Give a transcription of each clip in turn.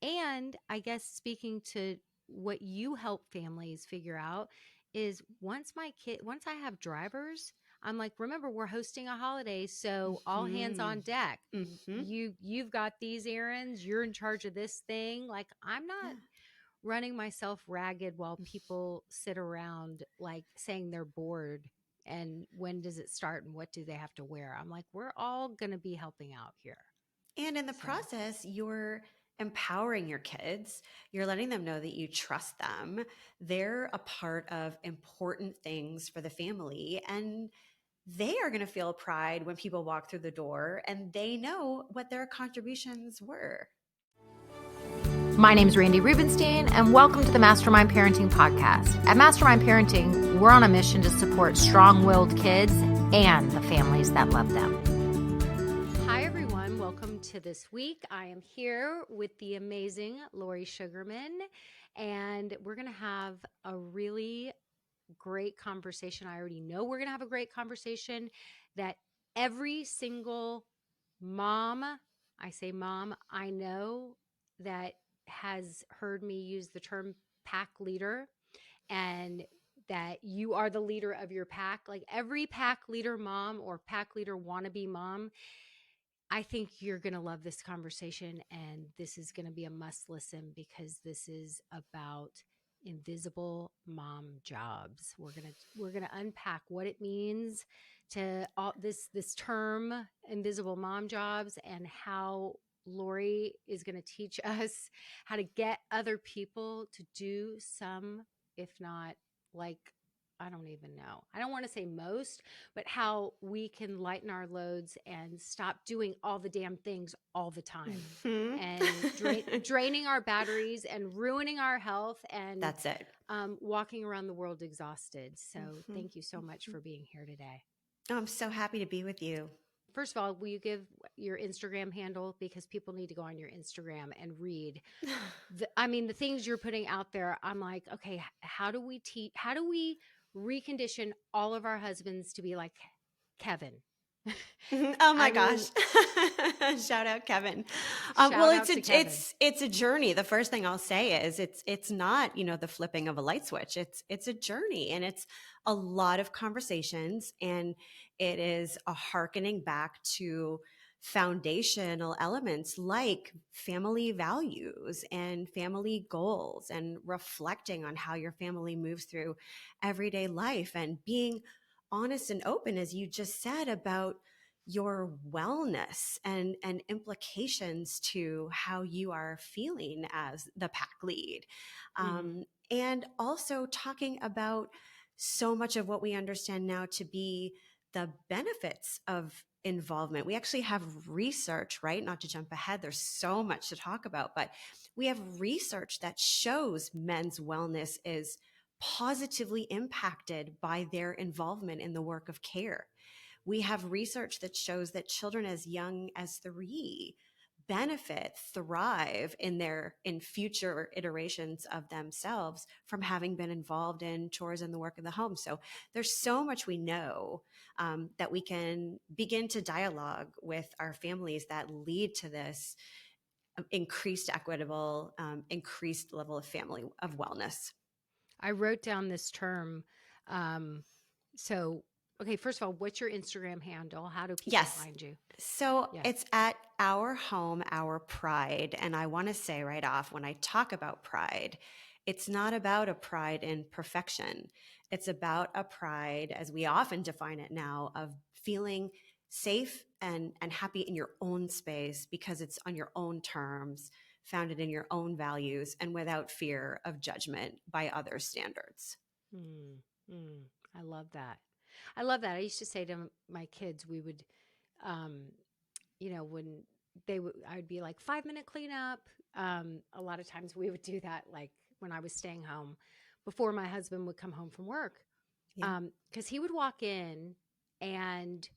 And I guess speaking to what you help families figure out is once I have drivers, I'm like, remember, we're hosting a holiday, so all hands Mm-hmm. on deck. Mm-hmm. You've got these errands, you're in charge of this thing. Like, I'm not running myself ragged while people sit around like saying they're bored and when does it start and what do they have to wear. I'm like, we're all going to be helping out here. And in the So process, you're empowering your kids. You're letting them know that you trust them. They're a part of important things for the family. And they are going to feel pride when people walk through the door and they know what their contributions were. My name is Randy Rubenstein, and welcome to the Mastermind Parenting Podcast. At Mastermind Parenting, we're on a mission to support strong-willed kids and the families that love them. hi everyone, welcome to this week. I am here with the amazing Lori Sugarman, and we're going to have a really great conversation. I already know we're going to have a great conversation that every single mom, I say mom, I know that has heard me use the term pack leader, and that you are the leader of your pack. Like every pack leader mom or pack leader wannabe mom, I think you're going to love this conversation, and this is going to be a must listen because this is about invisible mom jobs. We're going to unpack what it means to all this term invisible mom jobs, and how Lori is going to teach us how to get other people to do some, if not like, I don't even know. I don't want to say most, but how we can lighten our loads and stop doing all the damn things all the time, Mm-hmm. and draining our batteries and ruining our health, and That's it. walking around the world exhausted. So Mm-hmm. thank you so much for being here today. Oh, I'm so happy to be with you. First of all, will you give your Instagram handle, because people need to go on your Instagram and read the things you're putting out there. I'm like, okay, how do we recondition all of our husbands to be like Kevin? Oh my I gosh. mean, Shout out Kevin. Well, shout it's out to Kevin. it's a journey. The first thing I'll say is it's not, the flipping of a light switch. It's a journey, and it's a lot of conversations, and it is a hearkening back to foundational elements like family values and family goals, and reflecting on how your family moves through everyday life, and being honest and open, as you just said, about your wellness and implications to how you are feeling as the pack lead. Mm-hmm. And also talking about so much of what we understand now to be the benefits of involvement. We actually have research, right? Not to jump ahead, there's so much to talk about, but we have research that shows men's wellness is positively impacted by their involvement in the work of care. We have research that shows that children as young as 3 benefit, thrive in future iterations of themselves from having been involved in chores and the work of the home. So there's so much we know, that we can begin to dialogue with our families that lead to this increased equitable, increased level of family of wellness. I wrote down this term. Um, so, okay, first of all, what's your Instagram handle? How do people Yes. find you? So Yeah. it's at our home, our pride. And I want to say right off, when I talk about pride, it's not about a pride in perfection. It's about a pride, as we often define it now, of feeling safe and happy in your own space because it's on your own terms, founded in your own values, and without fear of judgment by other standards. Mm, mm. I love that. I love that. I used to say to my kids, we would, um, when I would be like 5-minute cleanup. A lot of times we would do that, like when I was staying home before my husband would come home from work. Yeah. Because he would walk in, and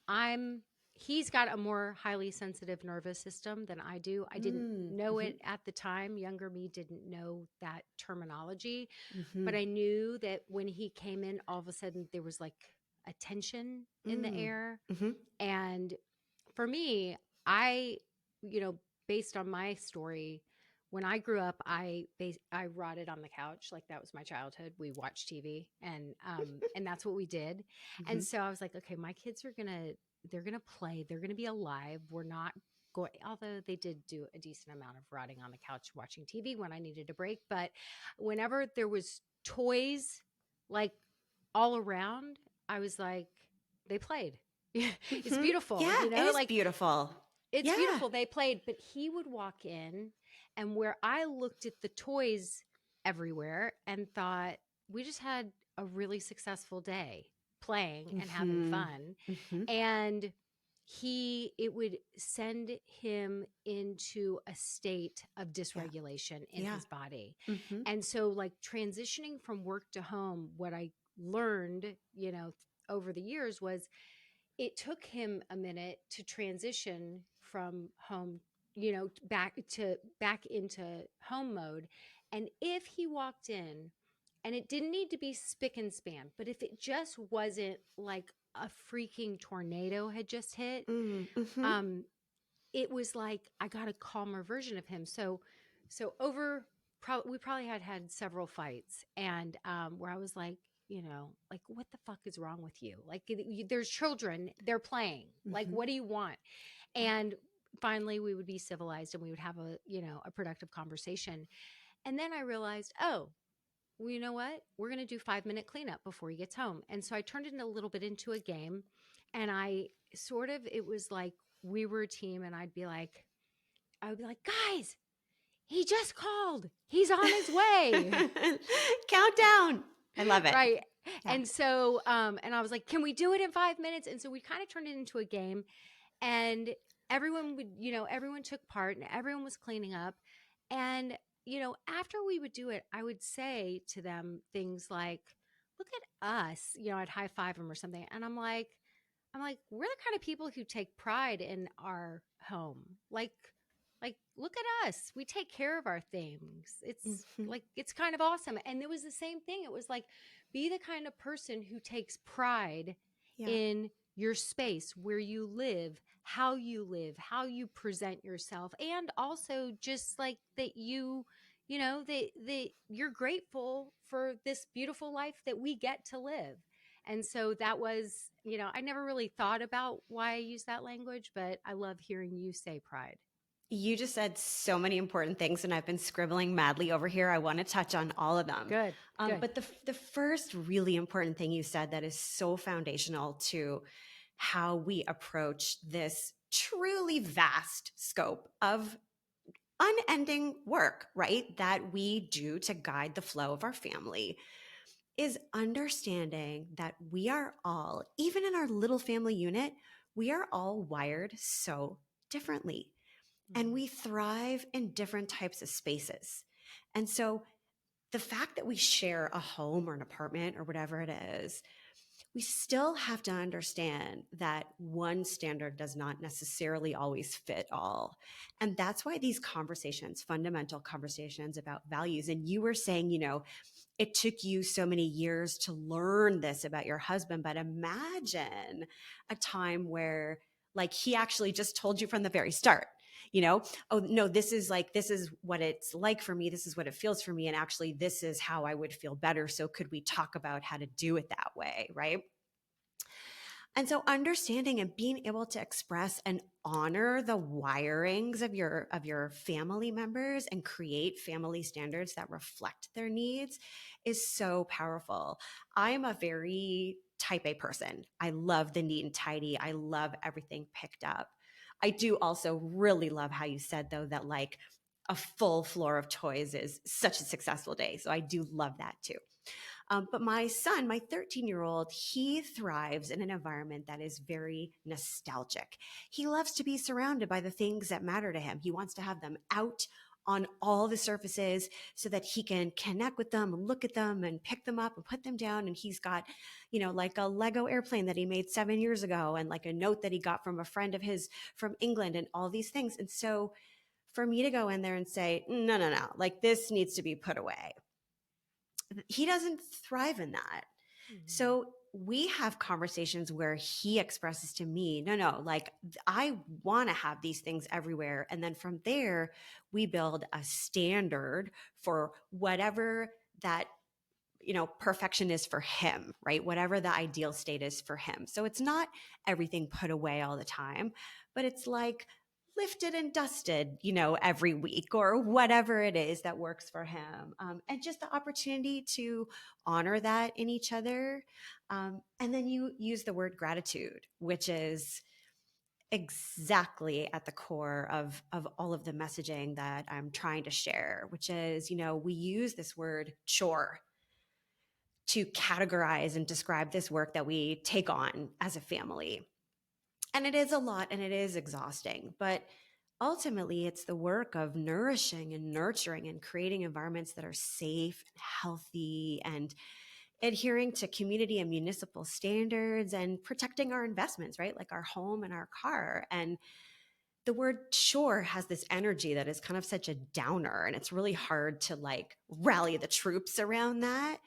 I'm, he's got a more highly sensitive nervous system than I do. I didn't know Mm-hmm. it at the time. Younger me didn't know that terminology, Mm-hmm. but I knew that when he came in, all of a sudden there was like a tension in the air. Mm-hmm. And for me, I, based on my story, when I grew up, I rotted on the couch. Like that was my childhood. We watched TV and that's what we did. Mm-hmm. And so I was like, okay, my kids they're gonna play. They're gonna be alive. We're not going, although they did do a decent amount of rotting on the couch watching TV when I needed a break. But whenever there was toys like all around, I was like, they played. It's Mm-hmm. beautiful, Yeah, it is like beautiful. it's Yeah. beautiful. They played, but he would walk in, and where I looked at the toys everywhere and thought, we just had a really successful day playing and having Mm-hmm. fun. Mm-hmm. And it would send him into a state of Yeah. dysregulation in Yeah. his body. Mm-hmm. And so, like, transitioning from work to home, what I learned, over the years was it took him a minute to transition from home, back into home mode. And if he walked in, and it didn't need to be spick and span, but if it just wasn't like a freaking tornado had just hit, Mm-hmm. um, it was like I got a calmer version of him. So we probably had several fights, and where I was like, like, what the fuck is wrong with you? Like, there's children, they're playing. Like, Mm-hmm. what do you want? Yeah. And finally, we would be civilized, and we would have a productive conversation. And then I realized, oh, well, you know what? We're going to do 5-minute cleanup before he gets home. And so I turned it a little bit into a game. And it was like we were a team. And I would be like, guys, he just called. He's on his way. Countdown. I love it. Right. Yeah. And so, and I was like, can we do it in 5 minutes? And so we kind of turned it into a game. And everyone took part and everyone was cleaning up. And, after we would do it, I would say to them things like, look at us, I'd high five them or something. And I'm like, we're the kind of people who take pride in our home. Like, look at us. We take care of our things. It's Mhm. like, it's kind of awesome. And it was the same thing. It was like, be the kind of person who takes pride Yeah. in your space, where you live, how you present yourself, and also just like that that you're grateful for this beautiful life that we get to live. And so that was, I never really thought about why I use that language, but I love hearing you say pride. You just said so many important things, and I've been scribbling madly over here. I want to touch on all of them. Good. Good. But the first really important thing you said that is so foundational to how we approach this truly vast scope of unending work, right, that we do to guide the flow of our family is understanding that we are all, even in our little family unit, we are all wired so differently. And we thrive in different types of spaces. And so the fact that we share a home or an apartment or whatever it is, we still have to understand that one standard does not necessarily always fit all. And that's why these conversations, fundamental conversations about values, and you were saying, it took you so many years to learn this about your husband, but imagine a time where like he actually just told you from the very start, oh no, this is what it's like for me. This is what it feels for me. And actually this is how I would feel better. So could we talk about how to do it that way? Right. And so understanding and being able to express and honor the wirings of your family members and create family standards that reflect their needs is so powerful. I am a very type A person. I love the neat and tidy. I love everything picked up. I do also really love how you said though that like a full floor of toys is such a successful day. So I do love that too. But my son, my 13-year-old, he thrives in an environment that is very nostalgic. He loves to be surrounded by the things that matter to him. He wants to have them out on all the surfaces so that he can connect with them and look at them and pick them up and put them down. And he's got, like a Lego airplane that he made 7 years ago and like a note that he got from a friend of his from England and all these things. And so for me to go in there and say, no, like this needs to be put away, he doesn't thrive in that. Mm-hmm. So we have conversations where he expresses to me, no, like I want to have these things everywhere. And then from there, we build a standard for whatever that, perfection is for him, right? Whatever the ideal state is for him. So it's not everything put away all the time, but it's like lifted and dusted, every week or whatever it is that works for him. And just the opportunity to honor that in each other. And then you use the word gratitude, which is exactly at the core of all of the messaging that I'm trying to share, which is, we use this word chore to categorize and describe this work that we take on as a family. And it is a lot and it is exhausting, but ultimately it's the work of nourishing and nurturing and creating environments that are safe, healthy, and adhering to community and municipal standards and protecting our investments, right? Like our home and our car. And the word chore has this energy that is kind of such a downer, and it's really hard to like rally the troops around that.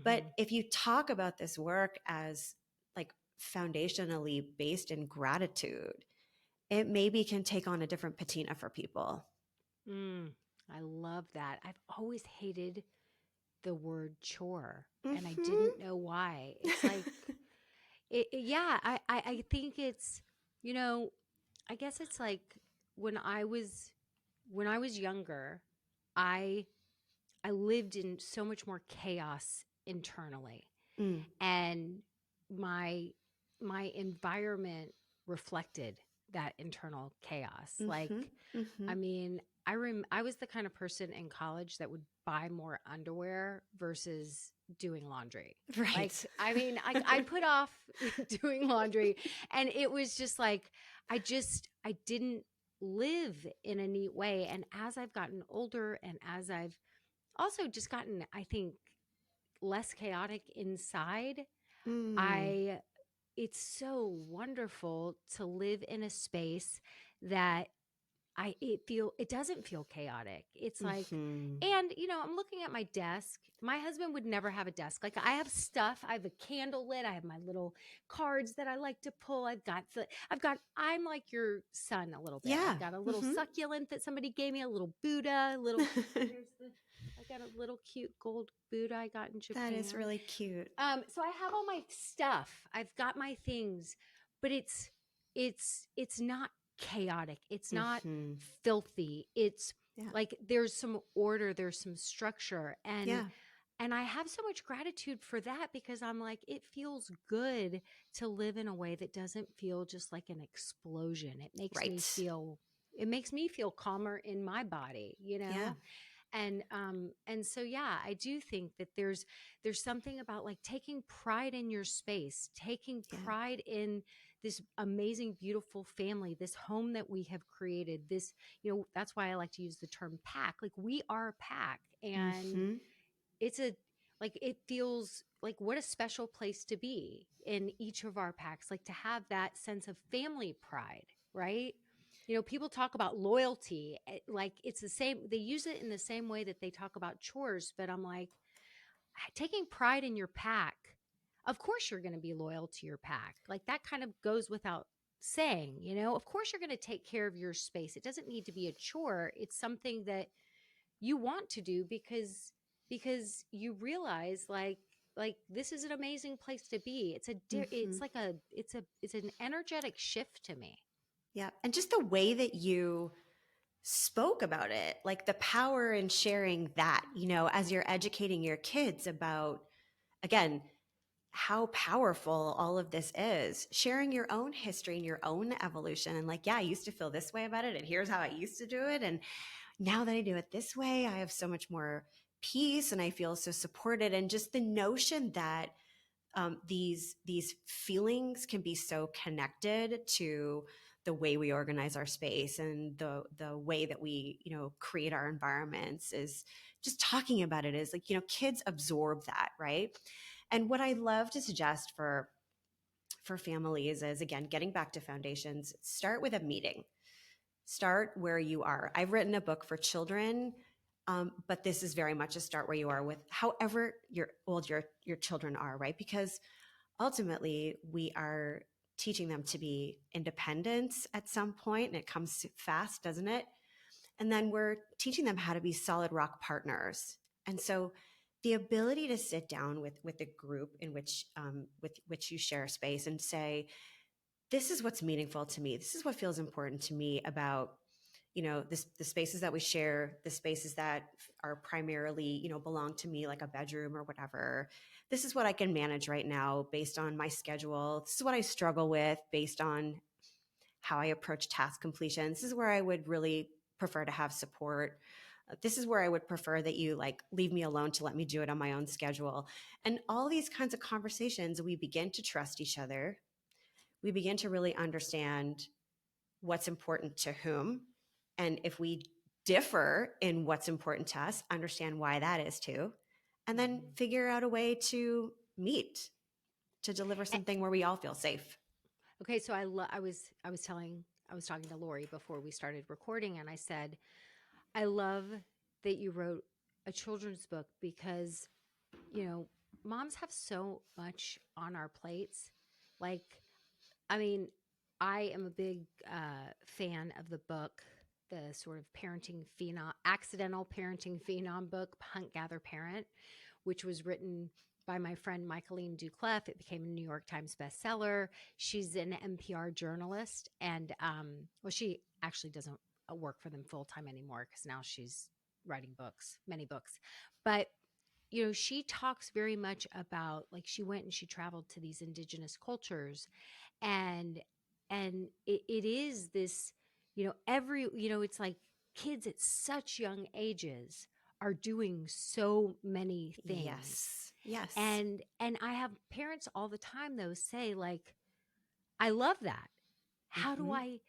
But if you talk about this work as like foundationally based in gratitude, it maybe can take on a different patina for people. I love that. I've always hated the word chore, and I Mm-hmm. didn't know why. It's like, yeah, I think it's, you know, I guess it's like when I was when I was younger, I I lived in so much more chaos internally, Mm. and my my environment reflected that internal chaos. Like, Mm-hmm. Mm-hmm. I mean, I was the kind of person in college that would buy more underwear versus doing laundry. Like, Right. I mean, I put off doing laundry, and it was just like I didn't live in a neat way. And as I've gotten older, and as I've also just gotten, I think, less chaotic inside, Mm. I it's so wonderful to live in a space that it doesn't feel chaotic. It's like, Mm-hmm. and I'm looking at my desk. My husband would never have a desk. Like, I have stuff. I have a candle lit. I have my little cards that I like to pull. I'm like your son a little bit. Yeah. I've got a little Mm-hmm. succulent that somebody gave me, a little Buddha, a little I got a little cute gold Buddha I got in That is Japan. really cute. So I have all my stuff. I've got my things, but it's not chaotic. It's not Mm-hmm. filthy. It's Yeah. like there's some order, there's some structure, Yeah. and I have so much gratitude for that, because I'm like, it feels good to live in a way that doesn't feel just like an explosion. Right. It makes me feel calmer in my body, Yeah. and so, yeah, I do think that there's something about like taking pride in your space, taking Yeah. pride in this amazing, beautiful family, this home that we have created. This, that's why I like to use the term pack. Like, we are a pack, and Mm-hmm. it's a like, it feels like what a special place to be in each of our packs, like to have that sense of family pride, right? People talk about loyalty, like it's the same, they use it in the same way that they talk about chores, but I'm like, taking pride in your pack, of course you're going to be loyal to your pack. Like, that kind of goes without saying, of course you're going to take care of your space. It doesn't need to be a chore. It's something that you want to do because you realize, like this is an amazing place to be. Mm-hmm. It's an energetic shift to me. Yeah. And just the way that you spoke about it, like the power in sharing that, as you're educating your kids about, again, how powerful all of this is, sharing your own history and your own evolution. And like, yeah, I used to feel this way about it, and here's how I used to do it. And now that I do it this way, I have so much more peace and I feel so supported. And just the notion that these feelings can be so connected to the way we organize our space and the way that we create our environments, is just talking about it is like, kids absorb that, right? And what I love to suggest for families is, again, getting back to foundations, start with a meeting. Start where you are. I've written a book for children, but this is very much a start where you are with however old your children are, right? Because ultimately we are teaching them to be independent at some point, and it comes fast, doesn't it? And then we're teaching them how to be solid rock partners. And so the ability to sit down with a group in which with which you share space and say, this is what's meaningful to me. This is what feels important to me about, the spaces that we share, the spaces that are primarily, belong to me, like a bedroom or whatever. This is what I can manage right now based on my schedule. This is what I struggle with based on how I approach task completion. This is where I would really prefer to have support. This is where I would prefer that you leave me alone to let me do it on my own schedule. And all these kinds of conversations, we begin to trust each other. We begin to really understand what's important to whom. And if we differ in what's important to us, understand why that is too. And then figure out a way to meet, to deliver something where we all feel safe. Okay, so I was talking to Lori before we started recording, and I said, I love that you wrote a children's book because, moms have so much on our plates. Like, I mean, I am a big fan of the book, the sort of accidental parenting phenom book, Hunt, Gather, Parent, which was written by my friend Michaeline Duclef. It became a New York Times bestseller. She's an NPR journalist, and she actually doesn't work for them full time anymore because now she's writing books, many books. But she talks very much about, like, she went and she traveled to these indigenous cultures, and it is this, it's like kids at such young ages are doing so many things. Yes. And I have parents all the time though say, like, I love that. How do I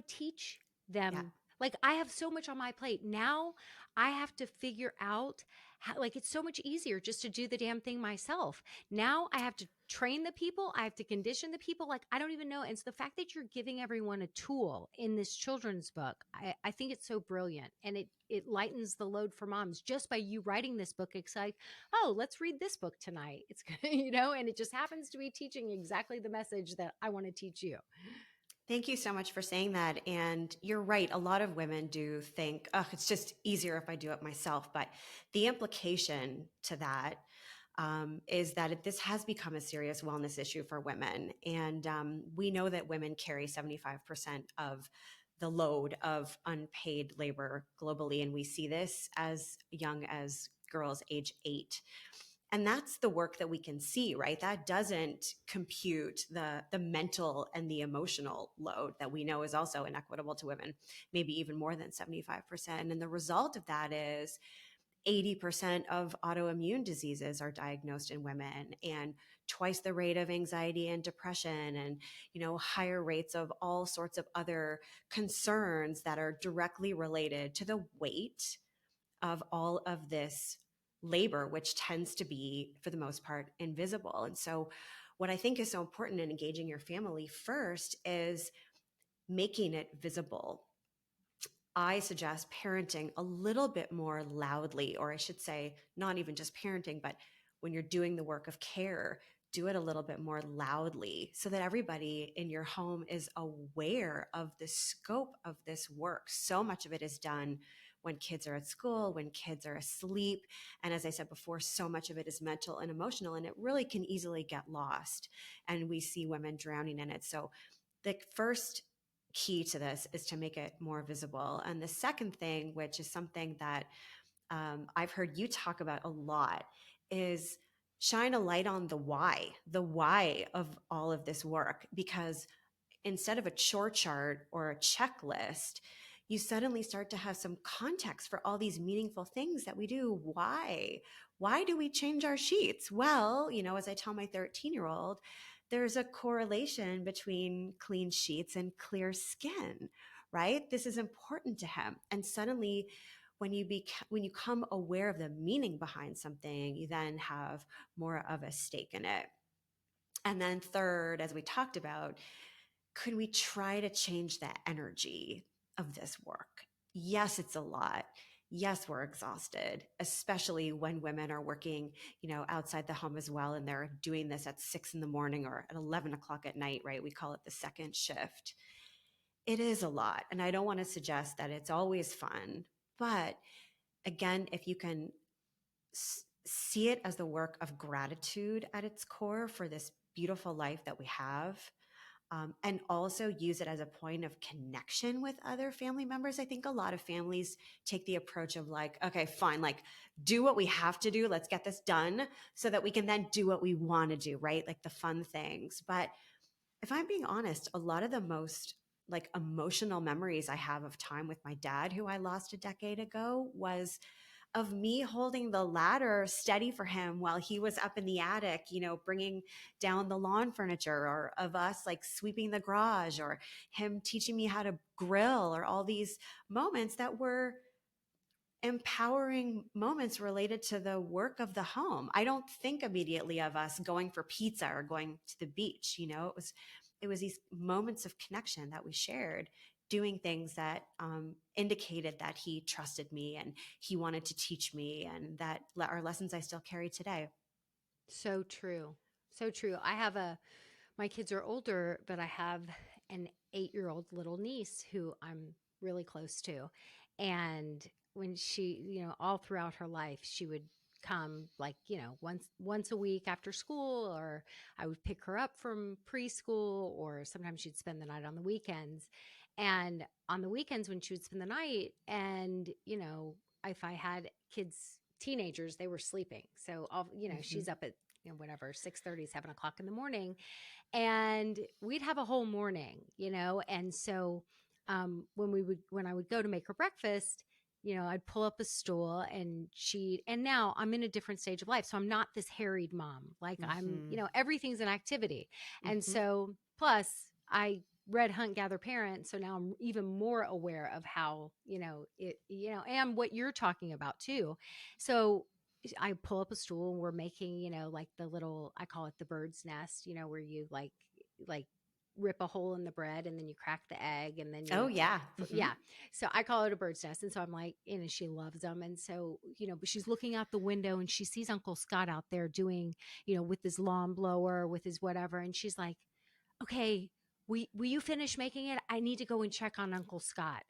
teach them? Yeah. Like, I have so much on my plate. Now I have to figure out how, like, it's so much easier just to do the damn thing myself. Now I have to train the people. I have to condition the people. Like, I don't even know. And so the fact that you're giving everyone a tool in this children's book, I think it's so brilliant. And it lightens the load for moms just by you writing this book. It's like, oh, let's read this book tonight. It's, and it just happens to be teaching exactly the message that I want to teach you. Thank you so much for saying that. And you're right. A lot of women do think, oh, it's just easier if I do it myself. But the implication to that is that this has become a serious wellness issue for women. And we know that women carry 75% of the load of unpaid labor globally. And we see this as young as girls age 8. And that's the work that we can see, right? That doesn't compute the mental and the emotional load that we know is also inequitable to women, maybe even more than 75%. And the result of that is 80% of autoimmune diseases are diagnosed in women, and twice the rate of anxiety and depression, and higher rates of all sorts of other concerns that are directly related to the weight of all of this labor, which tends to be, for the most part, invisible. And so what I think is so important in engaging your family first is making it visible. I suggest parenting a little bit more loudly, or I should say, not even just parenting, but when you're doing the work of care, do it a little bit more loudly so that everybody in your home is aware of the scope of this work. So much of it is done when kids are at school, when kids are asleep. And as I said before, so much of it is mental and emotional, and it really can easily get lost. And we see women drowning in it. So the first key to this is to make it more visible. And the second thing, which is something that I've heard you talk about a lot, is shine a light on the why of all of this work. Because instead of a chore chart or a checklist, you suddenly start to have some context for all these meaningful things that we do. Why do we change our sheets? Well, as I tell my 13-year-old, there's a correlation between clean sheets and clear skin, right? This is important to him. And suddenly when you become aware of the meaning behind something, you then have more of a stake in it. And then third, as we talked about, could we try to change the energy of this work? Yes, it's a lot. yes, we're exhausted, especially when women are working, outside the home as well. And they're doing this at 6 in the morning or at 11 o'clock at night, right? We call it the second shift. It is a lot. And I don't want to suggest that it's always fun. But again, if you can see it as the work of gratitude at its core for this beautiful life that we have, and also use it as a point of connection with other family members. I think a lot of families take the approach of like, okay, fine, like do what we have to do. Let's get this done so that we can then do what we want to do, right? Like the fun things. But if I'm being honest, a lot of the most like emotional memories I have of time with my dad, who I lost a decade ago, was of me holding the ladder steady for him while he was up in the attic, bringing down the lawn furniture, or of us like sweeping the garage, or him teaching me how to grill, or all these moments that were empowering moments related to the work of the home. I don't think immediately of us going for pizza or going to the beach. It was these moments of connection that we shared, doing things that indicated that he trusted me and he wanted to teach me, and that are lessons I still carry today. So true. So true. My kids are older, but I have an 8-year-old little niece who I'm really close to. And when she, all throughout her life, she would come like, once a week after school, or I would pick her up from preschool, or sometimes she'd spend the night on the weekends. And on the weekends when she would spend the night, and, if I had kids, teenagers, they were sleeping. So Mm-hmm. she's up at whatever, 6:30, 7 o'clock in the morning, and we'd have a whole morning, and so when I would go to make her breakfast, I'd pull up a stool, and now I'm in a different stage of life, so I'm not this harried mom. Like, I'm, Mm-hmm. everything's an activity. And Mm-hmm. so plus I read Hunt Gather Parent, so now I'm even more aware of how, and what you're talking about too. So I pull up a stool and we're making, like the little, I call it the bird's nest, where you like rip a hole in the bread and then you crack the egg and then Oh you, yeah. Mm-hmm. yeah. So I call it a bird's nest. And so I'm like, she loves them. And so, but she's looking out the window and she sees Uncle Scott out there doing, with his lawn blower, with his whatever. And she's like, okay, will you finish making it? I need to go and check on Uncle Scott.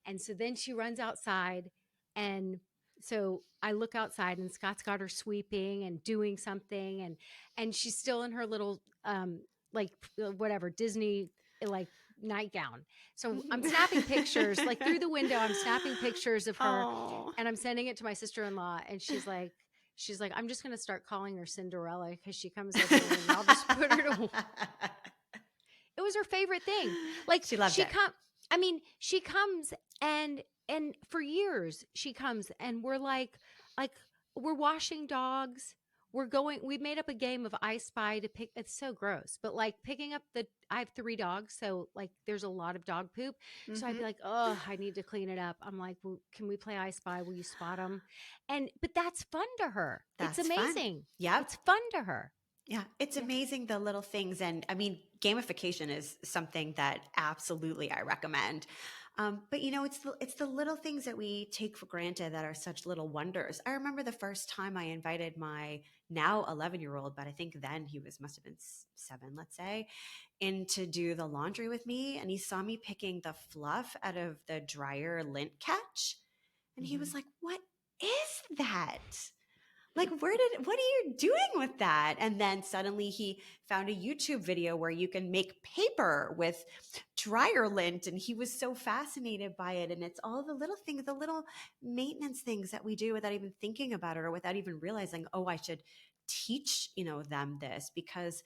And so then she runs outside, and so I look outside and Scott's got her sweeping and doing something, and she's still in her little like whatever Disney like nightgown. So I'm snapping pictures like through the window. I'm snapping pictures of her, Oh. and I'm sending it to my sister-in-law, and she's like, I'm just going to start calling her Cinderella because she comes every morning. I'll just put her to. It was her favorite thing. Like, She loved it. she comes, and for years she comes, and we're like we're washing dogs. We made up a game of I Spy to pick. It's so gross, but like picking up I have 3 dogs, so like there's a lot of dog poop. So I'd Mm-hmm. be like, oh, I need to clean it up. I'm like, well, can we play I Spy? Will you spot them? But that's fun to her. It's That's fun. amazing. Yep. It's fun to her. Yeah, it's Yeah. amazing the little things. And I mean, gamification is something that absolutely I recommend. But it's the little things that we take for granted that are such little wonders. I remember the first time I invited my now 11-year-old, but I think then he must have been 7, let's say, in to do the laundry with me, and he saw me picking the fluff out of the dryer lint catch, and he Mhm. was like, "What is that? Like, what are you doing with that?" And then suddenly he found a YouTube video where you can make paper with dryer lint. And he was so fascinated by it. And it's all the little things, the little maintenance things that we do without even thinking about it, or without even realizing, oh, I should teach, them this, because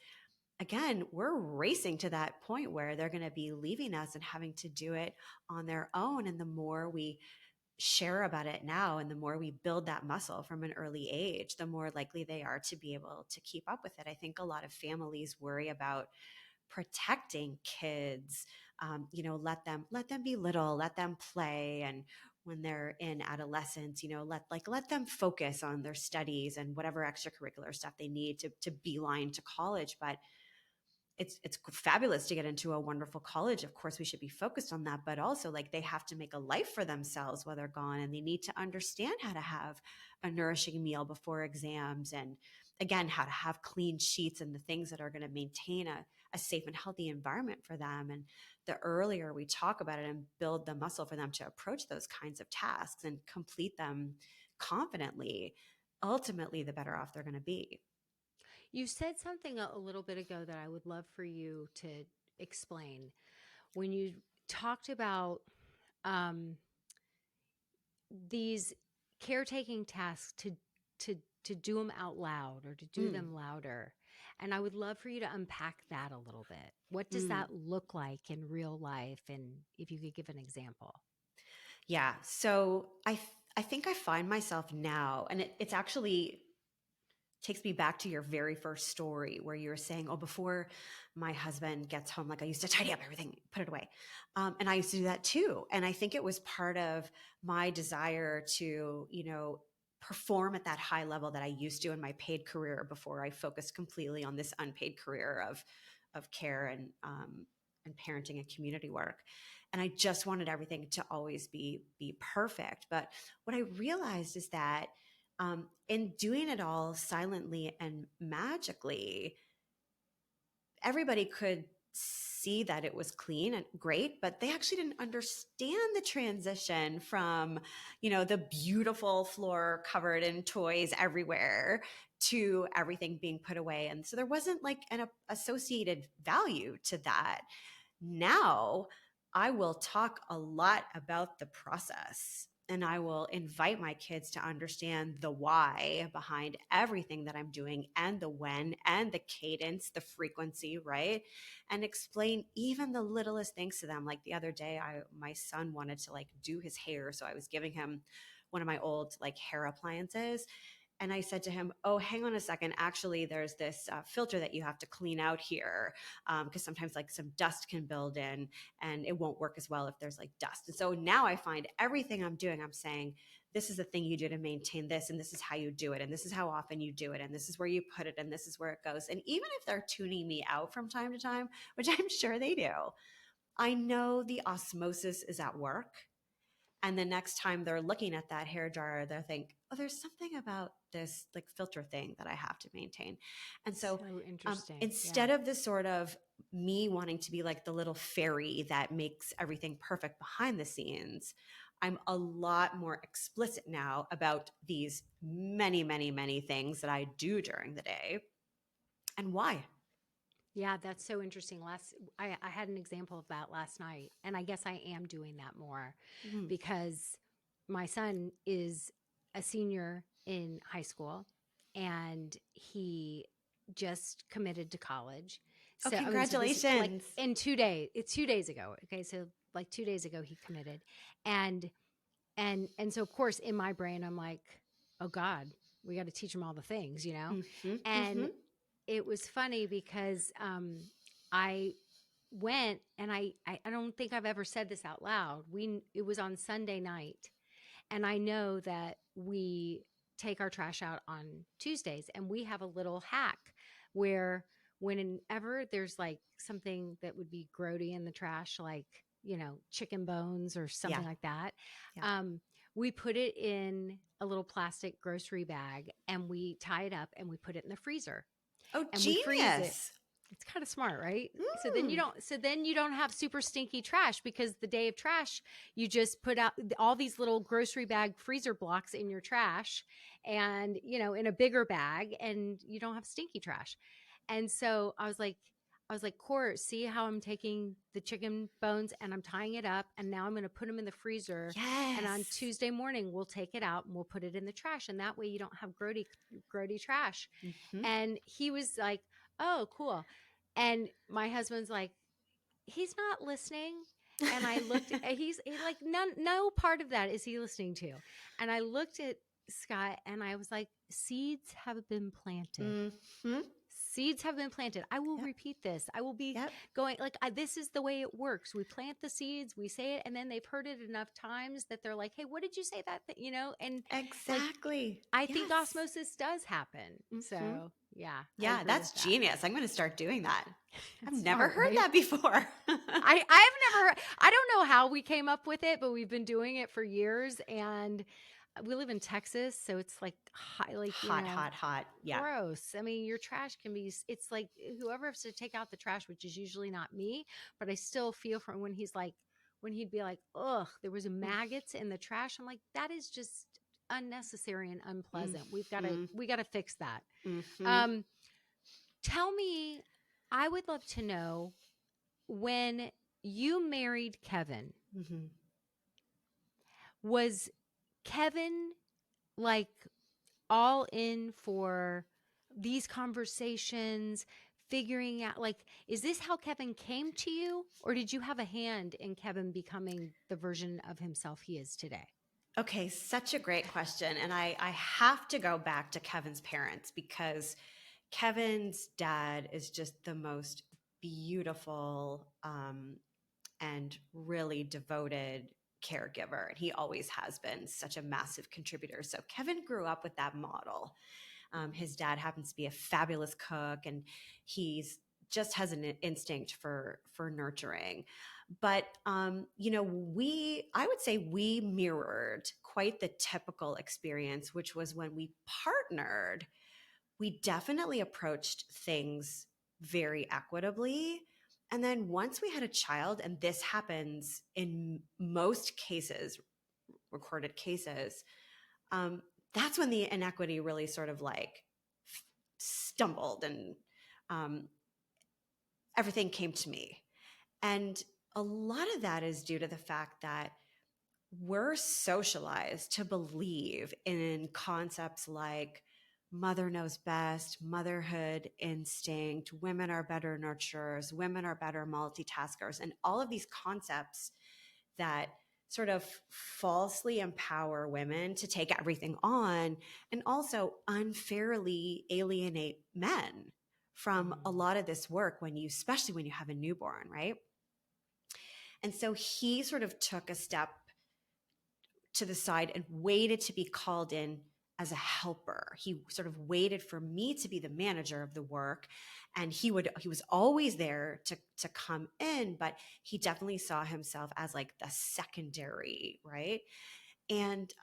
again, we're racing to that point where they're going to be leaving us and having to do it on their own. And the more we share about it now, and the more we build that muscle from an early age, the more likely they are to be able to keep up with it. I think a lot of families worry about protecting kids. Let them be little, let them play, and when they're in adolescence, let them focus on their studies and whatever extracurricular stuff they need to beeline to college. But it's fabulous to get into a wonderful college. Of course, we should be focused on that, but also like they have to make a life for themselves while they're gone, and they need to understand how to have a nourishing meal before exams, and again, how to have clean sheets and the things that are going to maintain a safe and healthy environment for them. And the earlier we talk about it and build the muscle for them to approach those kinds of tasks and complete them confidently, ultimately, the better off they're going to be. You said something a little bit ago that I would love for you to explain. When you talked about um, these caretaking tasks to to do them out loud or to do Mm, them louder, and I would love for you to unpack that a little bit. What does mm. that look like in real life, and if you could give an example? Yeah. So I think I find myself now, and it's actually takes me back to your very first story where you were saying, oh, before my husband gets home, like I used to tidy up everything, put it away. And I used to do that too. And I think it was part of my desire to, perform at that high level that I used to in my paid career before I focused completely on this unpaid career of care and parenting and community work. And I just wanted everything to always be perfect. But what I realized is that in doing it all silently and magically, everybody could see that it was clean and great, but they actually didn't understand the transition from, the beautiful floor covered in toys everywhere to everything being put away. And so there wasn't like an associated value to that. Now I will talk a lot about the process, and I will invite my kids to understand the why behind everything that I'm doing, and the when, and the cadence, the frequency, right? And explain even the littlest things to them. Like the other day, my son wanted to like do his hair, so I was giving him one of my old like hair appliances. And I said to him, oh, hang on a second. Actually, there's this filter that you have to clean out here because sometimes like some dust can build in and it won't work as well if there's like dust. And so now I find everything I'm doing, I'm saying, this is the thing you do to maintain this, and this is how you do it, and this is how often you do it, and this is where you put it, and this is where it goes. And even if they're tuning me out from time to time, which I'm sure they do, I know the osmosis is at work. And the next time they're looking at that hair dryer, they'll think, oh, there's something about this like filter thing that I have to maintain. And so So interesting. Yeah. instead of this sort of me wanting to be like the little fairy that makes everything perfect behind the scenes, I'm a lot more explicit now about these many, many, many things that I do during the day and why. Yeah, that's so interesting. I had an example of that last night, and I guess I am doing that more Mhm. because my son is a senior in high school, and he just committed to college. Oh, So, I mean, so this is like congratulations. in 2 days. It's 2 days ago. Okay, so like 2 days ago he committed, and and so of course in my brain I'm like, oh God, we got to teach him all the things, Mm-hmm, mm-hmm. and it was funny because I went and I don't think I've ever said this out loud. It was on Sunday night, and I know that we take our trash out on Tuesdays, and we have a little hack where whenever there's like something that would be grody in the trash, like chicken bones or Yeah, something like that, yeah. we put it in a little plastic grocery bag and we tie it up and we put it in the freezer Oh, and we freeze it. genius. It's kind of smart, right? Mm. So then you don't have super stinky trash, because the day of trash, you just put out all these little grocery bag freezer blocks in your trash and, in a bigger bag, and you don't have stinky trash. And so I was like, Court, see how I'm taking the chicken bones and I'm tying it up, and now I'm going to put them in the freezer. And on Yes. Tuesday morning, we'll take it out and we'll put it in the trash. And that way you don't have grody trash. Mm-hmm. And he was like, oh, cool. And my husband's like, he's not listening. And I looked at, he like, no part of that is he listening to. And I looked at Scott and I was like, seeds have been planted. Mm-hmm. seeds have been planted. I will Yep. repeat this. I will be Yep. going like this is the way it works. We plant the seeds, we say it, and then they've heard it enough times that they're like, "Hey, what did you say that?" You know, and like Exactly. I think Yes. osmosis does happen. Hmm. So yeah, I Yeah, agree that's with that. genius. I'm going to start doing that. I've It's never smart, heard right? that before. I've never I don't know how we came up with it, but we've been doing it for years, and we live in Texas, so it's like high, like, Hot, hot, hot. Yeah. gross. I mean, your trash can be it's like whoever has to take out the trash, which is usually not me, but I still feel from when when he'd be like, "Ugh, there was maggots in the trash." I'm like, "That is just unnecessary and unpleasant. Mm-hmm. We got to fix that." Mm-hmm. Um Tell me, I would love to know when you married Kevin, Mm-hmm. was Kevin like all in for these conversations, figuring out like, is this how Kevin came to you? Or did you have a hand in Kevin becoming the version of himself he is today? Okay, such a great question. And I have to go back to Kevin's parents because Kevin's dad is just the most beautiful and really devoted caregiver. And he always has been such a massive contributor. So Kevin grew up with that model. His dad happens to be a fabulous cook, and he's just has an instinct for nurturing. But I would say we mirrored quite the typical experience, which was when we partnered, we definitely approached things very equitably. And then once we had a child, and this happens in most cases, recorded cases, that's when the inequity really sort of like stumbled, and um, everything came to me. And a lot of that is due to the fact that we're socialized to believe in concepts like mother knows best, motherhood instinct, women are better nurturers, women are better multitaskers, and all of these concepts that sort of falsely empower women to take everything on and also unfairly alienate men from a lot of this work especially when you have a newborn, right? And so he sort of took a step to the side and waited to be called in as a helper. He sort of waited for me to be the manager of the work, and he was always there to come in, but he definitely saw himself as like the secondary, right? And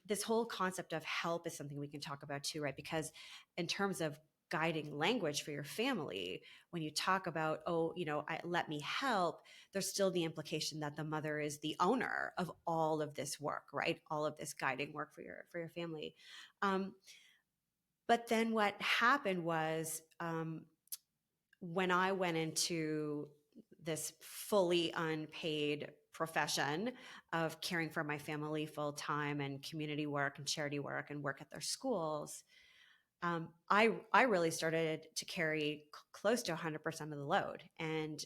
this whole concept of help is something we can talk about too, right? Because in terms of guiding language for your family, when you talk about, let me help, there's still the implication that the mother is the owner of all of this work, right? All of this guiding work for your family. But then what happened was when I went into this fully unpaid profession of caring for my family full time and community work and charity work and work at their schools, I really started to carry close to 100% of the load. And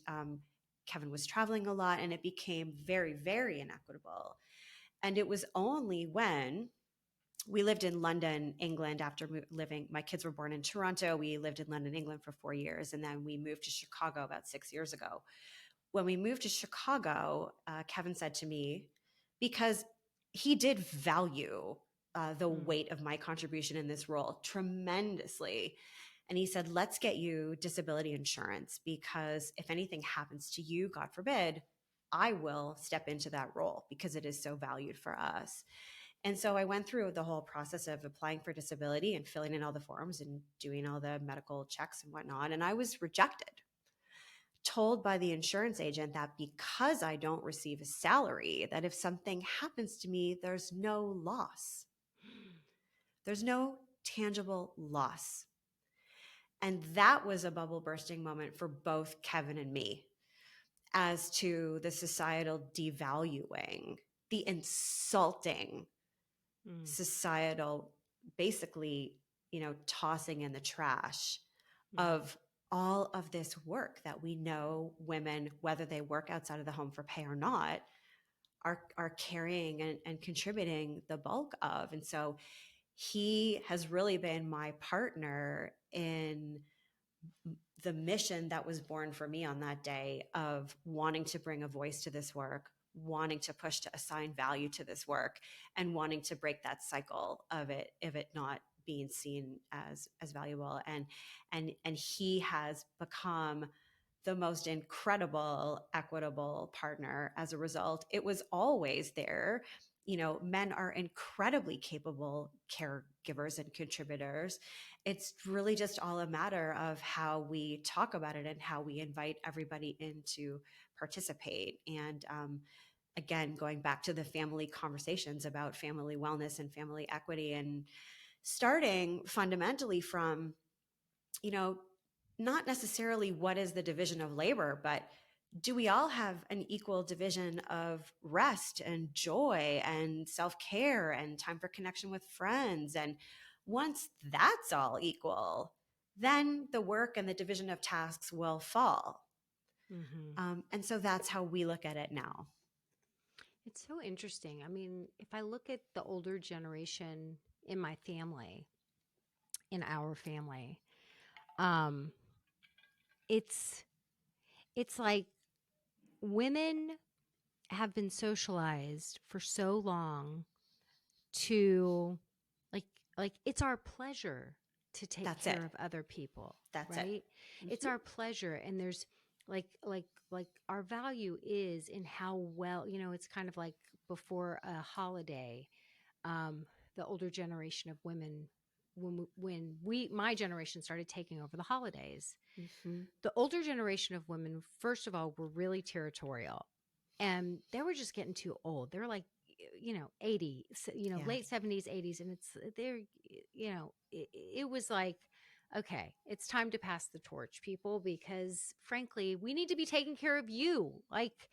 Kevin was traveling a lot, and it became very, very inequitable. And it was only when we lived in London, England, after my kids were born in Toronto. We lived in London, England for 4 years. And then we moved to Chicago about 6 years ago. When we moved to Chicago, Kevin said to me, because he did value the weight of my contribution in this role tremendously. And he said, let's get you disability insurance, because if anything happens to you, God forbid, I will step into that role because it is so valued for us. And so I went through the whole process of applying for disability and filling in all the forms and doing all the medical checks and whatnot. And I was rejected, told by the insurance agent that because I don't receive a salary, that if something happens to me, there's no loss. There's no tangible loss. And that was a bubble bursting moment for both Kevin and me as to the societal devaluing, the insulting societal, basically, tossing in the trash of all of this work that we know women, whether they work outside of the home for pay or not, are carrying and contributing the bulk of. And so he has really been my partner in the mission that was born for me on that day of wanting to bring a voice to this work, wanting to push to assign value to this work, and wanting to break that cycle of it not being seen as valuable. And he has become the most incredible equitable partner as a result. It was always there. Men are incredibly capable caregivers and contributors. It's really just all a matter of how we talk about it and how we invite everybody in to participate. And again, going back to the family conversations about family wellness and family equity, and starting fundamentally from, not necessarily what is the division of labor, but do we all have an equal division of rest and joy and self-care and time for connection with friends? And once that's all equal, then the work and the division of tasks will fall. And so that's how we look at it now. It's so interesting. I mean, if I look at the older generation in my family, in our family, um, it's it's like women have been socialized for so long to like it's our pleasure to take That's it. care of other people. That's right? it. It's our pleasure, and there's like our value is in how well, it's kind of like before a holiday, the older generation of women, when we my generation started taking over the holidays, Mm-hmm. the older generation of women, first of all, were really territorial, and they were just getting too old. They're like, 80, Yeah. late 70s, 80s. And they're, it was like, okay, it's time to pass the torch, people, because frankly, we need to be taking care of you. Like,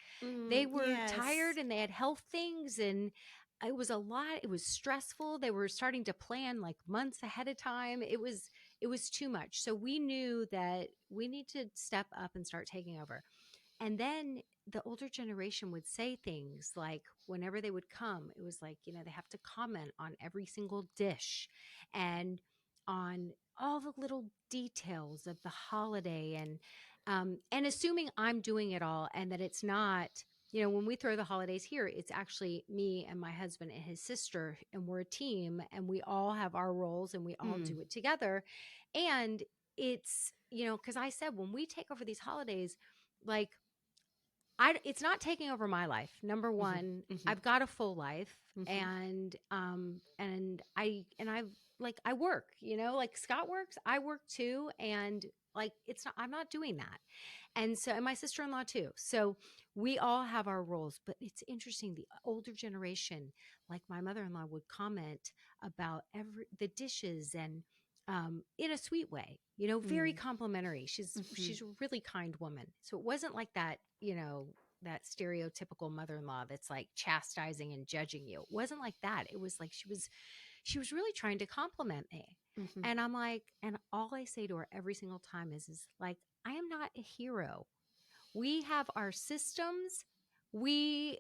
they were Yes. tired and they had health things, and it was a lot. It was stressful. They were starting to plan like months ahead of time. It was too much. So we knew that we need to step up and start taking over. And then the older generation would say things like, whenever they would come, it was like, they have to comment on every single dish and on all the little details of the holiday, and assuming I'm doing it all, and that it's not, when we throw the holidays here, it's actually me and my husband and his sister, and we're a team, and we all have our roles and we all do it together. And it's, because I said, when we take over these holidays, like, it's not taking over my life. Number one, Mm-hmm. I've got a full life, Mm-hmm. and I work, like Scott works, I work too. And like, I'm not doing that. And so, and my sister-in-law too. So we all have our roles, but it's interesting. The older generation, like my mother-in-law, would comment about the dishes, and in a sweet way, very complimentary. She's a really kind woman. So it wasn't like that, that stereotypical mother-in-law that's like chastising and judging you. It wasn't like that. It was like she was really trying to compliment me. Mm-hmm. And I'm like, and all I say to her every single time is like, I am not a hero. We have our systems. We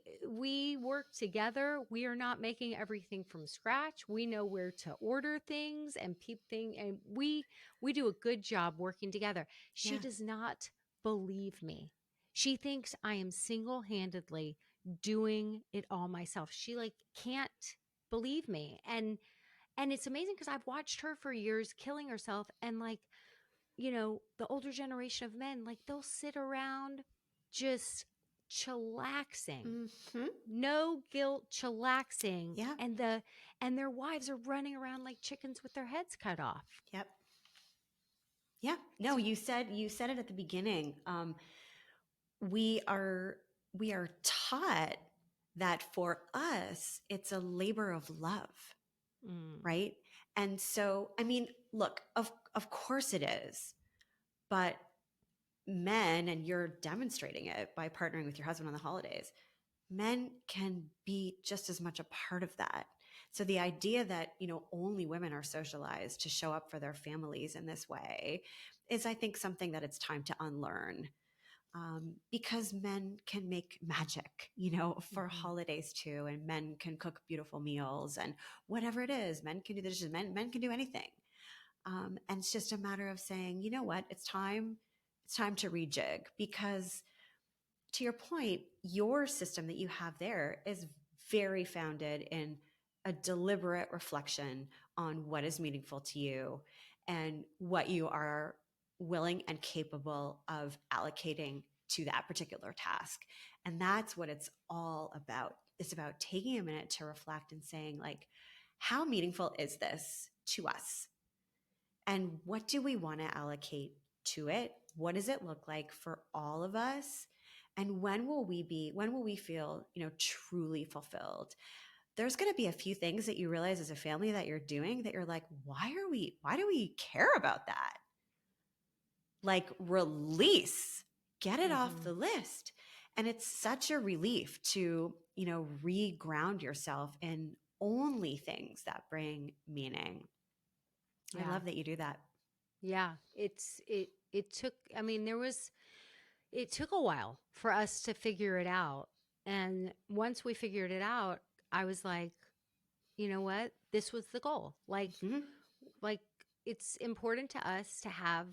work together. We are not making everything from scratch. We know where to order things and and we do a good job working together. She does not believe me. She thinks I am single-handedly doing it all myself. She like can't believe me. And it's amazing because I've watched her for years killing herself, and like, the older generation of men, like, they'll sit around just chillaxing, Mm-hmm. no guilt, chillaxing. Yeah. And their wives are running around like chickens with their heads cut off. Yep. Yeah. No, you said it at the beginning. We are taught that for us, it's a labor of love, right? And so, I mean, look, of course it is, but men, and you're demonstrating it by partnering with your husband on the holidays, men can be just as much a part of that. So the idea that, only women are socialized to show up for their families in this way is, I think, something that it's time to unlearn. Because men can make magic, for holidays too, and men can cook beautiful meals and whatever it is, men can do the dishes, men can do anything. And it's just a matter of saying, you know what, it's time to rejig, because to your point, your system that you have there is very founded in a deliberate reflection on what is meaningful to you and what you are willing and capable of allocating to that particular task. And that's what it's all about. It's about taking a minute to reflect and saying, like, how meaningful is this to us? And what do we want to allocate to it? What does it look like for all of us? And when will we feel, truly fulfilled? There's going to be a few things that you realize as a family that you're doing that you're like, why do we care about that? Like, release, get it off Mm-hmm. the list. And it's such a relief to, re-ground yourself in only things that bring meaning. I Yeah. love that you do that. Yeah. It took, I mean, it took a while for us to figure it out. And once we figured it out, I was like, you know what? This was the goal. Mhm. Like it's important to us to have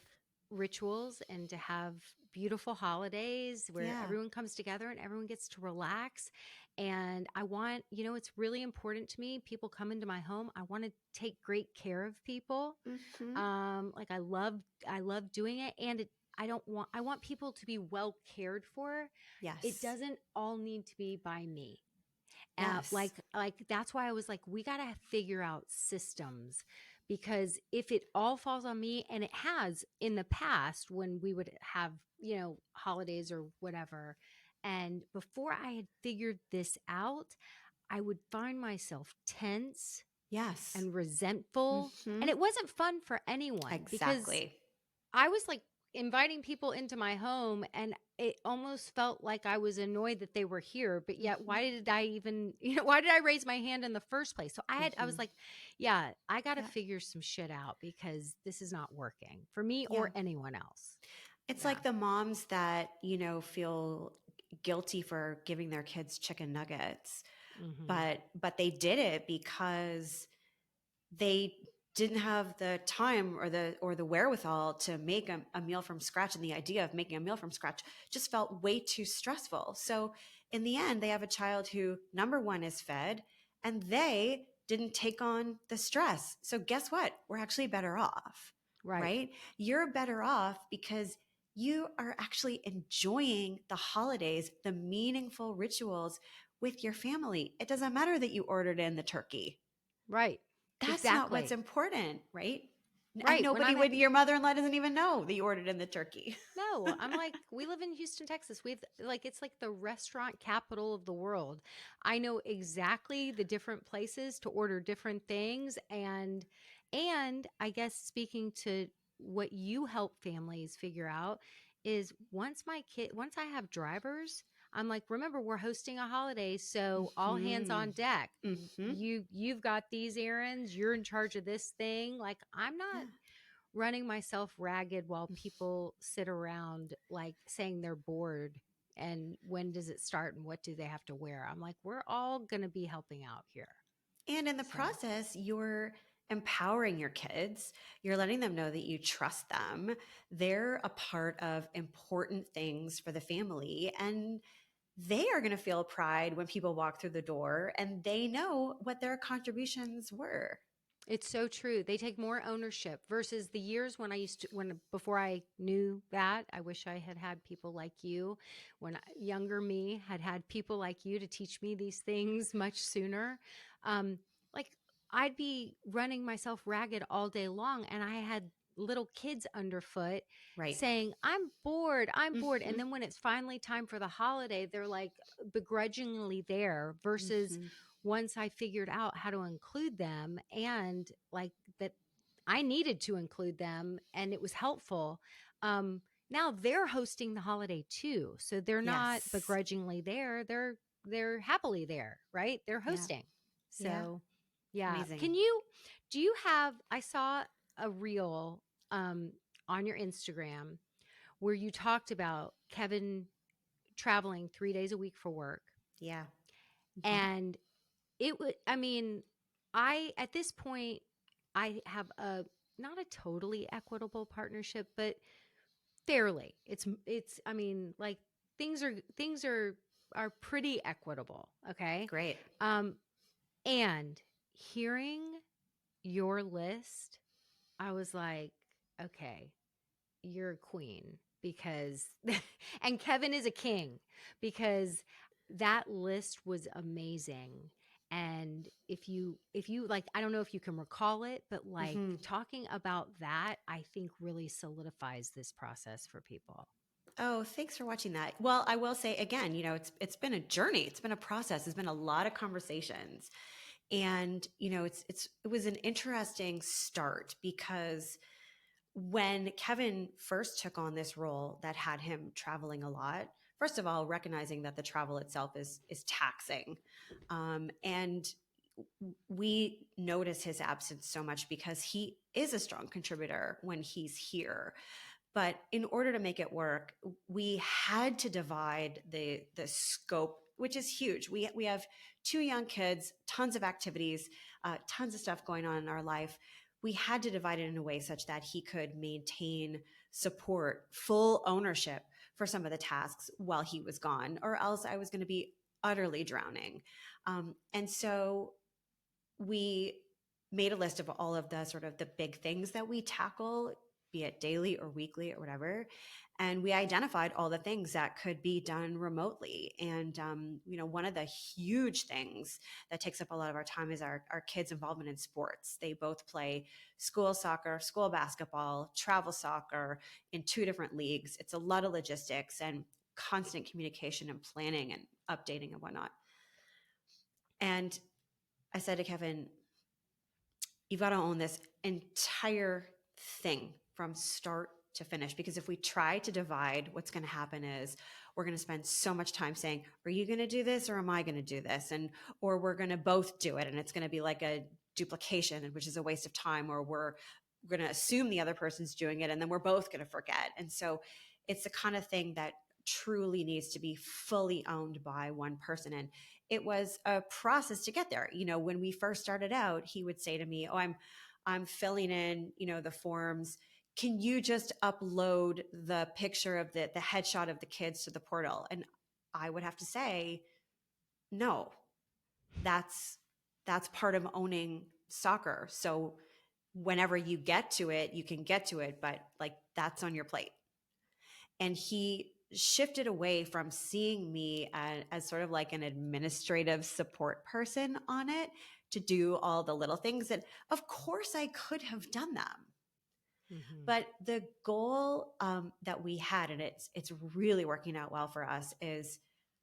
rituals and to have beautiful holidays where Yeah. everyone comes together and everyone gets to relax. And I want, it's really important to me. People come into my home. I want to take great care of people. Mhm. Like I love doing it. And I want people to be well cared for. It Yes. doesn't all need to be by me. Yes. Like that's why I was like, we got to figure out systems, because if it all falls on me, and it has in the past when we would have, holidays or whatever, and before I had figured this out, I would find myself tense Yes. and resentful, and Mhm. it wasn't fun for anyone because Exactly. I was like inviting people into my home, and it almost felt like I was annoyed that they were here, but yet Mhm. why did I even, why did I raise my hand in the first place? So I was Mhm. like, yeah, I got to Yeah. figure some shit out because this is not working for me Yeah. or anyone else. It's Yeah. like the moms that, feel guilty for giving their kids chicken nuggets, Hmm. but they did it because they didn't have the time or the wherewithal to make a meal from scratch, and the idea of making a meal from scratch just felt way too stressful. So in the end, they have a child who, number one, is fed, and they didn't take on the stress. So guess what? We're actually better off, Right. right? You're better off because you are actually enjoying the holidays, the meaningful rituals with your family. It doesn't matter that you ordered in the turkey. Right. That's not what's Exactly. important, right? And Right. When nobody I'm would, your mother-in-law doesn't even know that you ordered in the turkey. No, I'm like, we live in Houston, Texas. We've like, it's like the restaurant capital of the world. I know exactly the different places to order different things. And I guess speaking to what you help families figure out is once I have drivers, I'm like, remember, we're hosting a holiday. So all hands Hmm. on deck. Hmm. You've got these errands. You're in charge of this thing. Like, I'm not Yeah. running myself ragged while people sit around like saying they're bored and when does it start and what do they have to wear. I'm like, we're all going to be helping out here. And in the So process, you're empowering your kids. You're letting them know that you trust them. They're a part of important things for the family. And they are going to feel pride when people walk through the door and they know what their contributions were. it's so true. They take more ownership versus the years when before I knew that. I wish I had had people like you when younger me had people like you to teach me these things much sooner. Like I'd be running myself ragged all day long, and I had little kids underfoot Right. saying, I'm bored. And Hmm. then when it's finally time for the holiday, they're like begrudgingly there versus Hmm. once I figured out how to include them and like that I needed to include them and it was helpful. Now they're hosting the holiday too. So they're not Yes. begrudgingly there. They're happily there, right? They're Yeah. hosting. Yeah. So yeah. Amazing. Do you have, I saw a reel um on your Instagram where you talked about Kevin traveling 3 days a week for work. Yeah. Hmm. And it would, I mean, I, at this point, I have a not a totally equitable partnership, but fairly. I mean, like things are pretty equitable, okay? Great. Um and hearing your list, I was like, okay, you're a queen because and Kevin is a king because that list was amazing. And if you like, I don't know if you can recall it, but like Mhm. talking about that, I think really solidifies this process for people. Oh, thanks for watching that. Well, I will say again, it's been a journey. It's been a process. It's been a lot of conversations. And, it was an interesting start because when Kevin first took on this role that had him traveling a lot, first of all, recognizing that the travel itself is taxing. And we notice his absence so much because he is a strong contributor when he's here. But in order to make it work, we had to divide the scope, which is huge. We have two young kids, tons of activities, tons of stuff going on in our life. We had to divide it in a way such that he could maintain support, full ownership for some of the tasks while he was gone, or else I was going to be utterly drowning. And so we made a list of all of the sort of the big things that we tackle, be it daily or weekly or whatever. And we identified all the things that could be done remotely. And, one of the huge things that takes up a lot of our time is our kids' involvement in sports. They both play school soccer, school basketball, travel soccer in two different leagues. It's a lot of logistics and constant communication and planning and updating and whatnot. And I said to Kevin, you've got to own this entire thing from start to finish. Because if we try to divide, what's going to happen is we're going to spend so much time saying, are you going to do this or am I going to do this? Or we're going to both do it. And it's going to be like a duplication, which is a waste of time, or we're going to assume the other person's doing it and then we're both going to forget. And so it's the kind of thing that truly needs to be fully owned by one person. And it was a process to get there. When we first started out, he would say to me, "Oh, I'm filling in, the forms. Can you just upload the picture of the headshot of the kids to the portal?" And I would have to say, "No. That's part of owning soccer. So whenever you get to it, you can get to it, but like that's on your plate." And he shifted away from seeing me as sort of like an administrative support person on it to do all the little things that of course I could have done them. Mm-hmm. But the goal that we had, and it's really working out well for us, is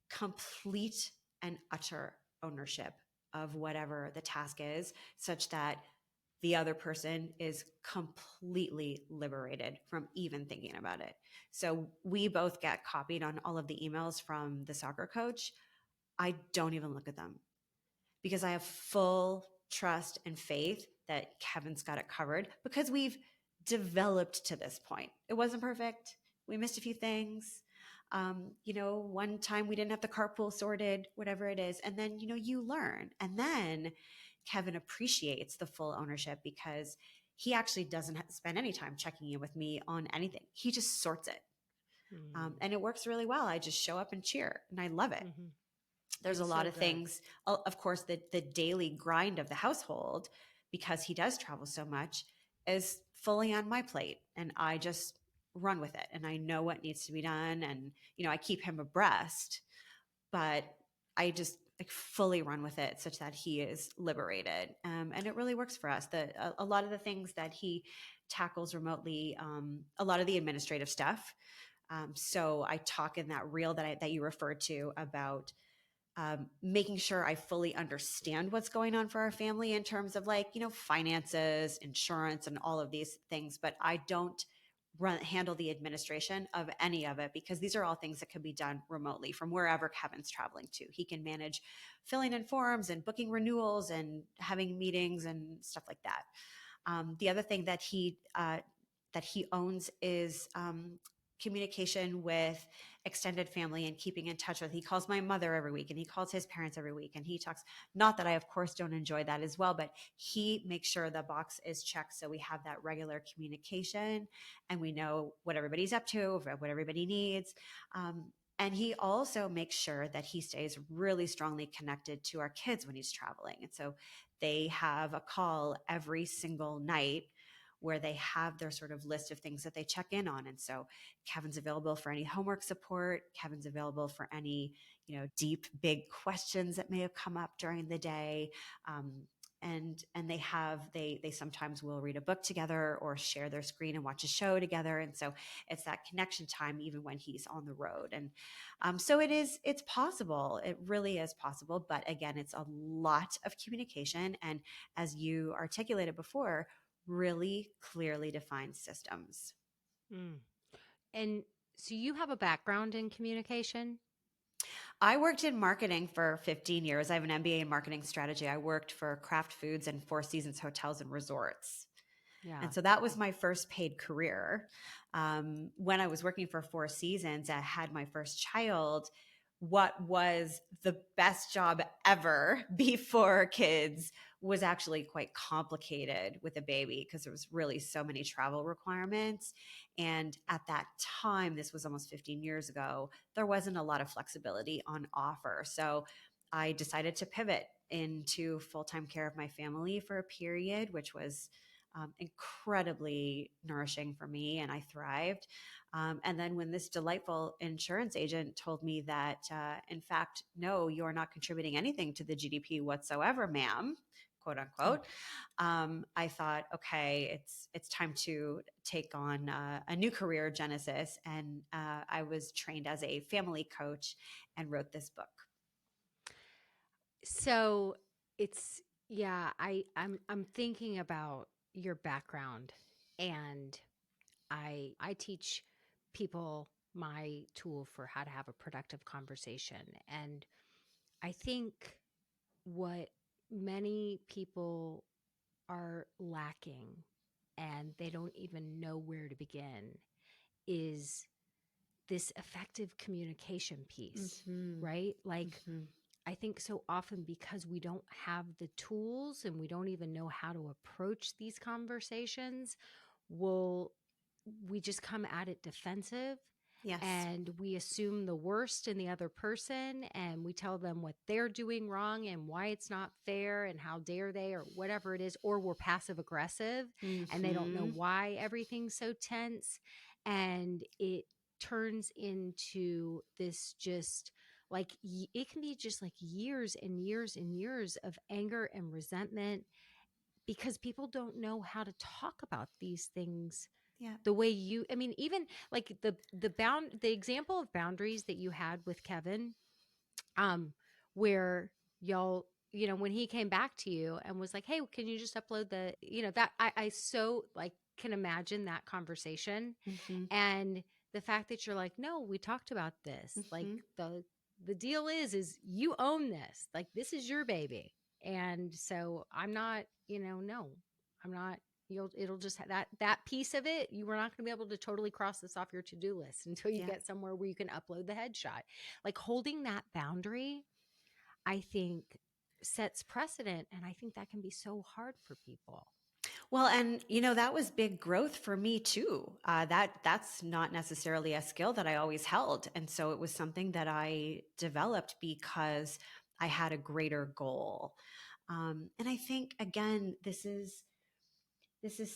complete and utter ownership of whatever the task is, such that the other person is completely liberated from even thinking about it. So we both get copied on all of the emails from the soccer coach. I don't even look at them because I have full trust and faith that Kevin's got it covered because we've developed to this point. It wasn't perfect. We missed a few things. One time we didn't have the carpool sorted, whatever it is. And then, you learn. And then Kevin appreciates the full ownership because he actually doesn't spend any time checking in with me on anything. He just sorts it. And it works really well. I just show up and cheer and I love it. Mm-hmm. There's a It's lot so of good. things, of course, the daily grind of the household, because he does travel so much, is fully on my plate. And I just run with it. And I know what needs to be done. And, I keep him abreast, but I just like fully run with it such that he is liberated. And it really works for us. A lot of the things that he tackles remotely, a lot of the administrative stuff. So I talk in that reel that you referred to about making sure I fully understand what's going on for our family in terms of finances, insurance, and all of these things. But I don't handle the administration of any of it because these are all things that can be done remotely from wherever Kevin's traveling to. He can manage filling in forms and booking renewals and having meetings and stuff like that. The other thing that he owns is communication with extended family and keeping in touch with. He calls my mother every week and he calls his parents every week and he talks. Not that I, of course, don't enjoy that as well, but he makes sure the box is checked so we have that regular communication and we know what everybody's up to, what everybody needs. And he also makes sure that he stays really strongly connected to our kids when he's traveling. And so they have a call every single night where they have their sort of list of things that they check in on. And so Kevin's available for any homework support. Kevin's available for any, deep, big questions that may have come up during the day. And they sometimes will read a book together or share their screen and watch a show together. And so it's that connection time even when he's on the road. And so it's possible. It really is possible. But again, it's a lot of communication. And as you articulated before, really clearly defined systems. Mm. And so you have a background in communication? I worked in marketing for 15 years. I have an MBA in marketing strategy. I worked for Kraft Foods and Four Seasons Hotels and Resorts. Yeah. And so that was my first paid career. When I was working for Four Seasons, I had my first child. What was the best job ever before kids was actually quite complicated with a baby because there was really so many travel requirements. And at that time, this was almost 15 years ago, there wasn't a lot of flexibility on offer. So I decided to pivot into full-time care of my family for a period, which was incredibly nourishing for me, and I thrived. And then when this delightful insurance agent told me that, in fact, no, you're not contributing anything to the GDP whatsoever, ma'am, quote unquote, I thought, okay, it's time to take on a new career, Genesis. And I was trained as a family coach and wrote this book. So it's I'm thinking about your background, and I teach people my tool for how to have a productive conversation. And I think what many people are lacking, and they don't even know where to begin, is this effective communication piece, Mm-hmm. right? Like, Mm-hmm. I think so often because we don't have the tools and we don't even know how to approach these conversations, we just come at it defensive, Yes. and we assume the worst in the other person, and we tell them what they're doing wrong and why it's not fair and how dare they or whatever it is, or we're passive aggressive and they don't know Mm-hmm. why everything's so tense, and it turns into this just like it can be just like years and years and years of anger and resentment because people don't know how to talk about these things Yeah. the way I mean, even like the example of boundaries that you had with Kevin, where y'all, when he came back to you and was like, hey, can you just upload that I so like can imagine that conversation. Mm-hmm. And the fact that you're like, no, we talked about this. Like Mm-hmm. the deal is you own this. Like this is your baby. And so I'm not, no, I'm not. It'll just that piece of it. You were not going to be able to totally cross this off your to-do list until you Yeah. get somewhere where you can upload the headshot. Like holding that boundary, I think sets precedent. And I think that can be so hard for people. Well, and that was big growth for me too. That's not necessarily a skill that I always held, and so it was something that I developed because I had a greater goal. And I think again, this is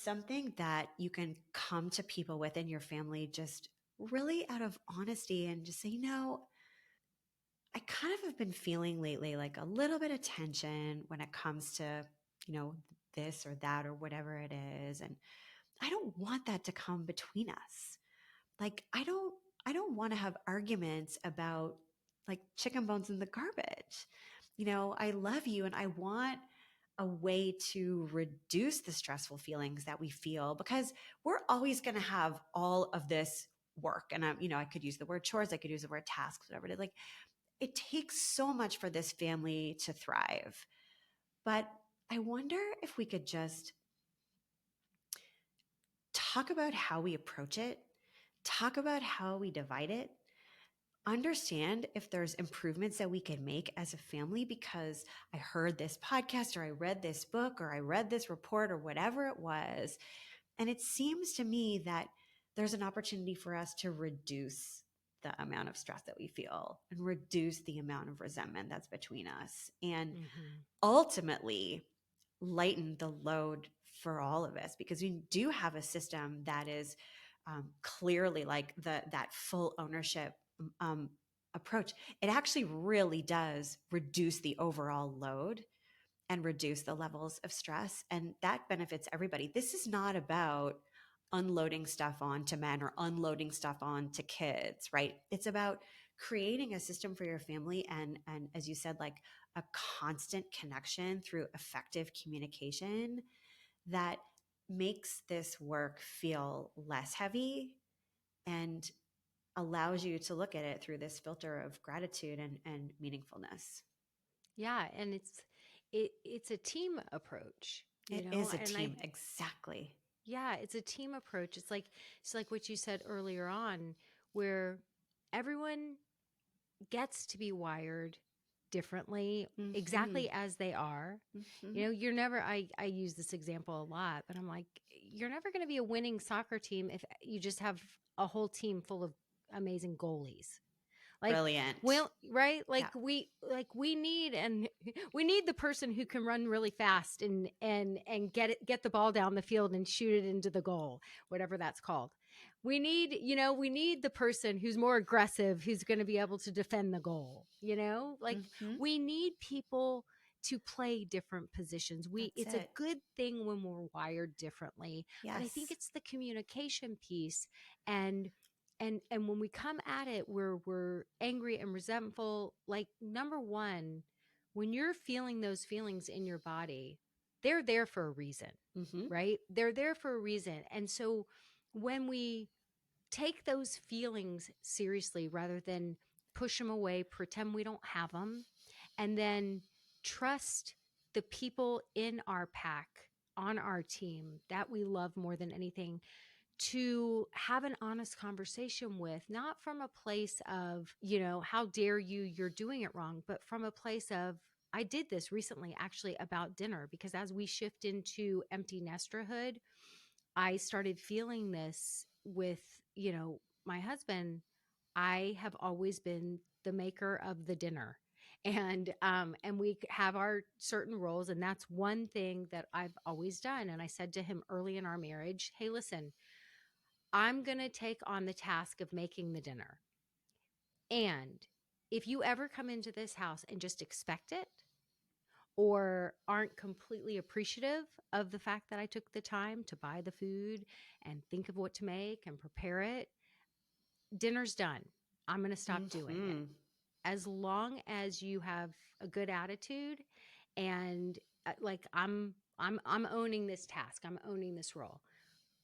something that you can come to people within your family just really out of honesty and just say, I kind of have been feeling lately like a little bit of tension when it comes to, this or that or whatever it is. And I don't want that to come between us. Like I don't want to have arguments about like chicken bones in the garbage. I love you and I want a way to reduce the stressful feelings that we feel because we're always going to have all of this work. And I could use the word chores, I could use the word tasks, whatever it is. Like it takes so much for this family to thrive. But I wonder if we could just talk about how we approach it talk about how we divide it, understand if there's improvements that we can make as a family because I heard this podcast or I read this book or I read this report or whatever it was. And it seems to me that there's an opportunity for us to reduce the amount of stress that we feel and reduce the amount of resentment that's between us and Mm-hmm. ultimately lighten the load for all of us because we do have a system that is clearly like that full ownership um, approach. It actually really does reduce the overall load and reduce the levels of stress. And that benefits everybody. This is not about unloading stuff onto men or unloading stuff onto kids, right? It's about creating a system for your family and as you said, like a constant connection through effective communication that makes this work feel less heavy and allows you to look at it through this filter of gratitude and meaningfulness. Yeah, and it's a team approach, It is a and I team, exactly. yeah, it's a team approach. It's like what you said earlier on where everyone gets to be wired differently Mm-hmm. exactly as they are. Mm-hmm. You're never I use this example a lot, but I'm like you're never going to be a winning soccer team if you just have a whole team full of amazing goalies. Like, Brilliant. well, right? Yeah. We need and we need the person who can run really fast and get the ball down the field and shoot it into the goal, whatever that's called. We need the person who's more aggressive, who's going to be able to defend the goal, Like Mm-hmm. we need people to play different positions. That's It's a it. good thing when we're wired differently, but I think Yes. it's the communication piece and and when we come at it where we're angry and resentful, like number one, when you're feeling those feelings in your body, they're there for a reason, Mm-hmm. right? They're there for a reason. And so when we take those feelings seriously rather than push them away, pretend we don't have them, and then trust the people in our pack, on our team that we love more than anything, to have an honest conversation with, not from a place of, how dare you, you're doing it wrong, but from a place of, I did this recently actually about dinner because as we shift into empty nesterhood, I started feeling this with, my husband. I have always been the maker of the dinner. And we have our certain roles. And that's one thing that I've always done. And I said to him early in our marriage, hey, listen, I'm going to take on the task of making the dinner. And if you ever come into this house and just expect it or aren't completely appreciative of the fact that I took the time to buy the food and think of what to make and prepare it, dinner's done. I'm going to stop doing it. Mm-hmm. As long as you have a good attitude and like I'm owning this task. I'm owning this role.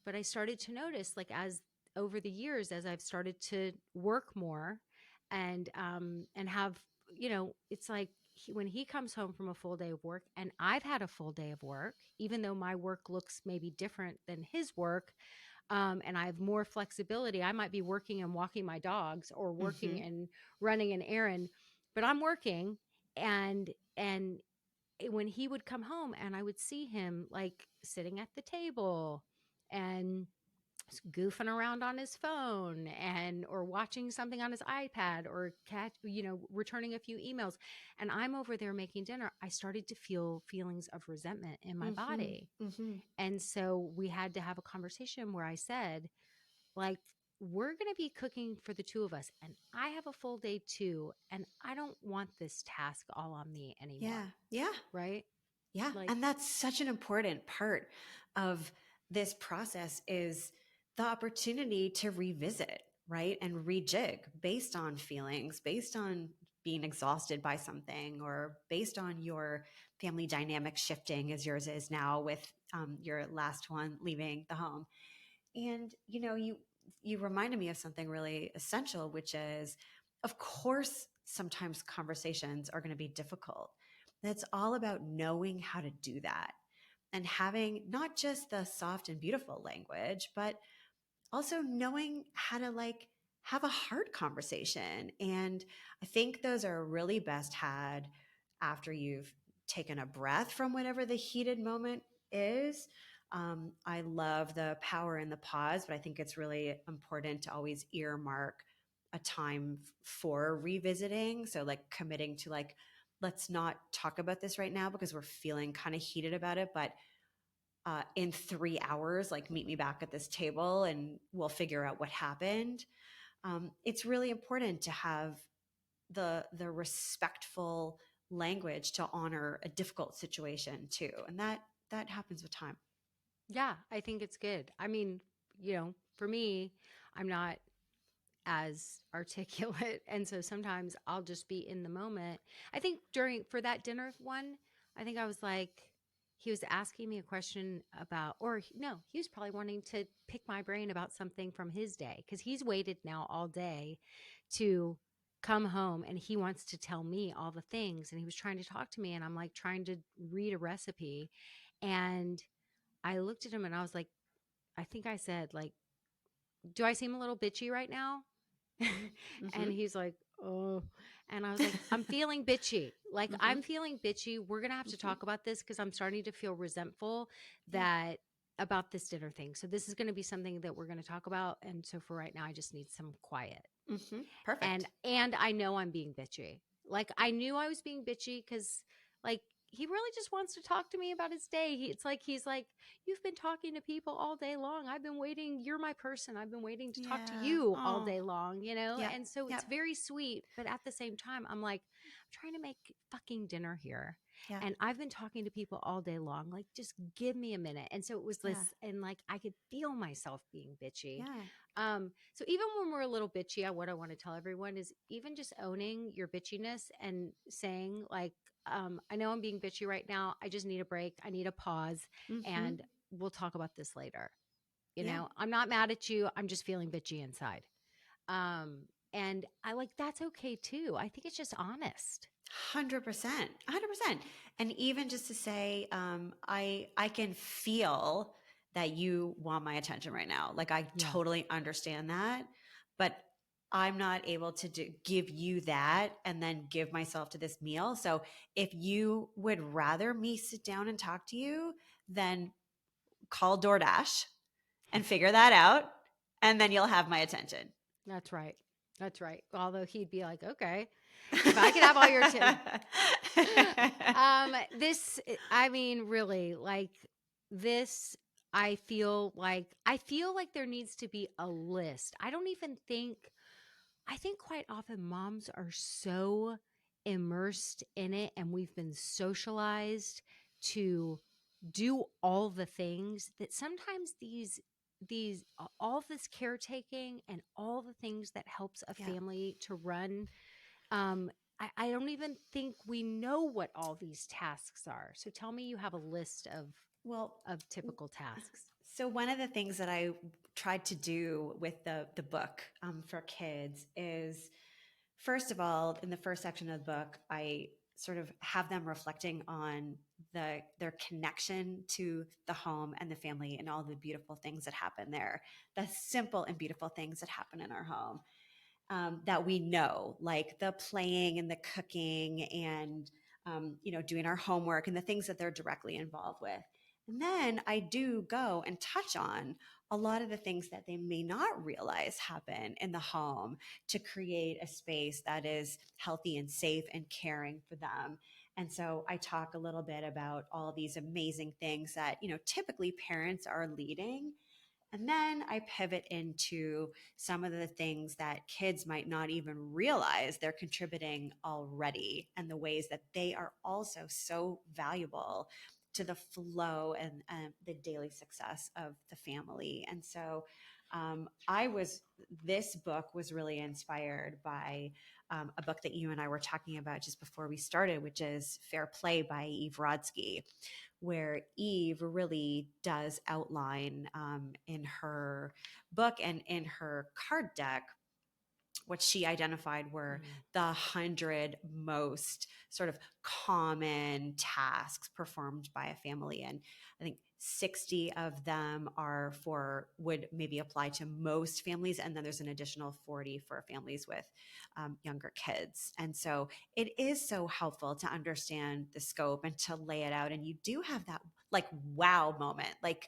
But I started to notice, like, as over the years, as I've started to work more and have, it's like when he comes home from a full day of work and I've had a full day of work, even though my work looks maybe different than his work, and I have more flexibility. I might be working and walking my dogs or Mm-hmm. working and running an errand, but I'm working and when he would come home and I would see him like sitting at the table and goofing around on his phone and or watching something on his iPad or returning a few emails and I'm over there making dinner, I started to feel feelings of resentment in my Mm-hmm. body. Mm-hmm. And so we had to have a conversation where I said, like, we're going to be cooking for the two of us and I have a full day too and I don't want this task all on me Yeah. anymore. Yeah. Right? Yeah. Like, And that's such an important part of this process is the opportunity to revisit, right? And rejig based on feelings, based on being exhausted by something, or based on your family dynamic shifting as yours is now with your last one leaving the home. And you reminded me of something really essential, which is, of course, sometimes conversations are going to be difficult. It's all about knowing how to do that and having not just the soft and beautiful language, but also knowing how to like have a hard conversation. And I think those are really best had after you've taken a breath from whatever the heated moment is. I love the power in the pause, but I think it's really important to always earmark a time for revisiting. So, like, committing to, like, let's not talk about this right now because we're feeling kind of heated about it, but in 3 hours, like, meet me back at this table and we'll figure out what happened. It's really important to have the respectful language to honor a difficult situation too, and that happens with time. Yeah, I think it's good. I mean, for me, I'm not as articulate. And so sometimes I'll just be in the moment. I think for that dinner one, I think I was like, he was asking me a question about, or no, he was probably wanting to pick my brain about something from his day because he's waited now all day to come home and he wants to tell me all the things. And he was trying to talk to me, and I'm like trying to read a recipe. And I looked at him and I was like, I think I said, like, do I seem a little bitchy right now? And Mm-hmm. he's like, oh. And I was like, I'm feeling bitchy. Like, Mm-hmm. I'm feeling bitchy. We're going to have to Mm-hmm. talk about this because I'm starting to feel resentful Yeah. that about this dinner thing. So, this is going to be something that we're going to talk about. And so, for right now, I just need some quiet. Mm-hmm. And Perfect. I know I'm being bitchy. Like, I knew I was being bitchy because, like, he really just wants to talk to me about his day. It's like he's like, you've been talking to people all day long. I've been waiting. You're my person. I've been waiting to talk to Yeah. you all Oh. day long, Yep. And so Yep. it's very sweet, but at the same time, I'm like, I'm trying to make fucking dinner here. Yeah. And I've been talking to people all day long. Like, just give me a minute. And so it was Yeah. this, and like I could feel myself being bitchy. Yeah. So even when we're a little bitchy, what I want to tell everyone is even just owning your bitchiness and saying, like, I know I'm being bitchy right now. I just need a break. I need a pause, Mm-hmm. and we'll talk about this later. Yeah. I'm not mad at you. I'm just feeling bitchy inside. Um, and I like that's okay too. I think it's just honest. 100%. 100%. And even just to say, I can feel that you want my attention right now. Like, I Yeah. totally understand that, but I'm not able to give you that and then give myself to this meal. So if you would rather me sit down and talk to you, then call DoorDash and figure that out, and then you'll have my attention. That's right. That's right. Although he'd be like, okay, if I could have all your attention. I mean, really, like this, I feel like there needs to be a list. I think quite often moms are so immersed in it and we've been socialized to do all the things that sometimes all this caretaking and all the things that helps a Yeah. family to run, I don't even think we know what all these tasks are. So tell me you have a list Well, of typical tasks. so one of the things that I tried to do with the book for kids is, first of all, in the first section of the book, I sort of have them reflecting on their connection to the home and the family and all the beautiful things that happen there, the simple and beautiful things that happen in our home, that we know, like the playing and the cooking and doing our homework and the things that they're directly involved with. And then I do go and touch on a lot of the things that they may not realize happen in the home to create a space that is healthy and safe and caring for them. And so I talk a little bit about all these amazing things that, typically parents are leading. And then I pivot into some of the things that kids might not even realize they're contributing already, and the ways that they are also so valuable to the flow and the daily success of the family. And so this book was really inspired by a book that you and I were talking about just before we started, which is Fair Play by Eve Rodsky, where Eve really does outline in her book and in her card deck what she identified were Mm. the 100 most sort of common tasks performed by a family. And I think 60 of them would maybe apply to most families. And then there's an additional 40 for families with younger kids. And so it is so helpful to understand the scope and to lay it out. And you do have that like wow moment. Like,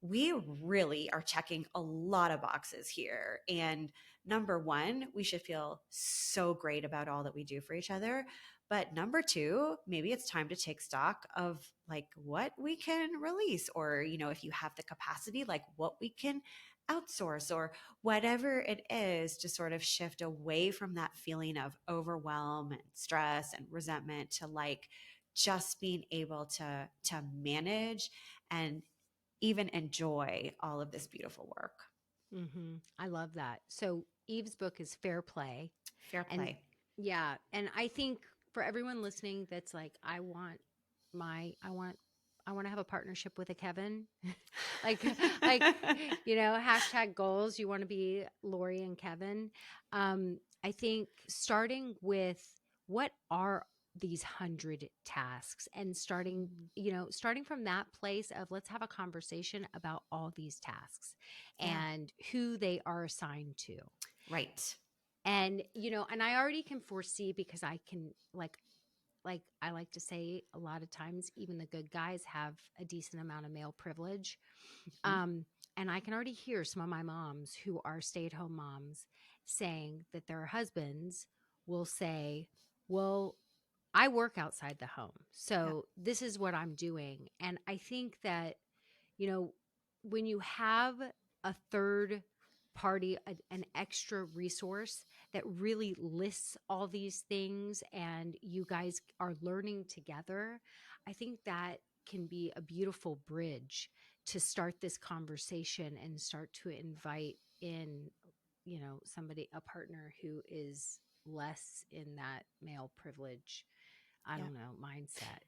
we really are checking a lot of boxes here. And number one, we should feel so great about all that we do for each other. But number two, maybe it's time to take stock of like what we can release, or, if you have the capacity, like what we can outsource, or whatever it is, to sort of shift away from that feeling of overwhelm and stress and resentment to like just being able to manage and even enjoy all of this beautiful work. I love that. So Eve's book is Fair Play. Fair And play. yeah, and I think for everyone listening that's like, I want to have a partnership with a Kevin. like like hashtag goals, you want to be Lori and Kevin. I think starting with what are these 100 tasks, and starting from that place of let's have a conversation about all these tasks Yeah. and who they are assigned to. Right. And and I already can foresee, because I can like I like to say, a lot of times even the good guys have a decent amount of male privilege. Mhm. And I can already hear some of my moms who are stay-at-home moms saying that their husbands will say, well, I work outside the home, Yeah. so this is what I'm doing. And I think that, when you have a third party, an extra resource that really lists all these things and you guys are learning together, I think that can be a beautiful bridge to start this conversation and start to invite in, a partner who is less in that male privilege, I Yeah. don't know, mindset.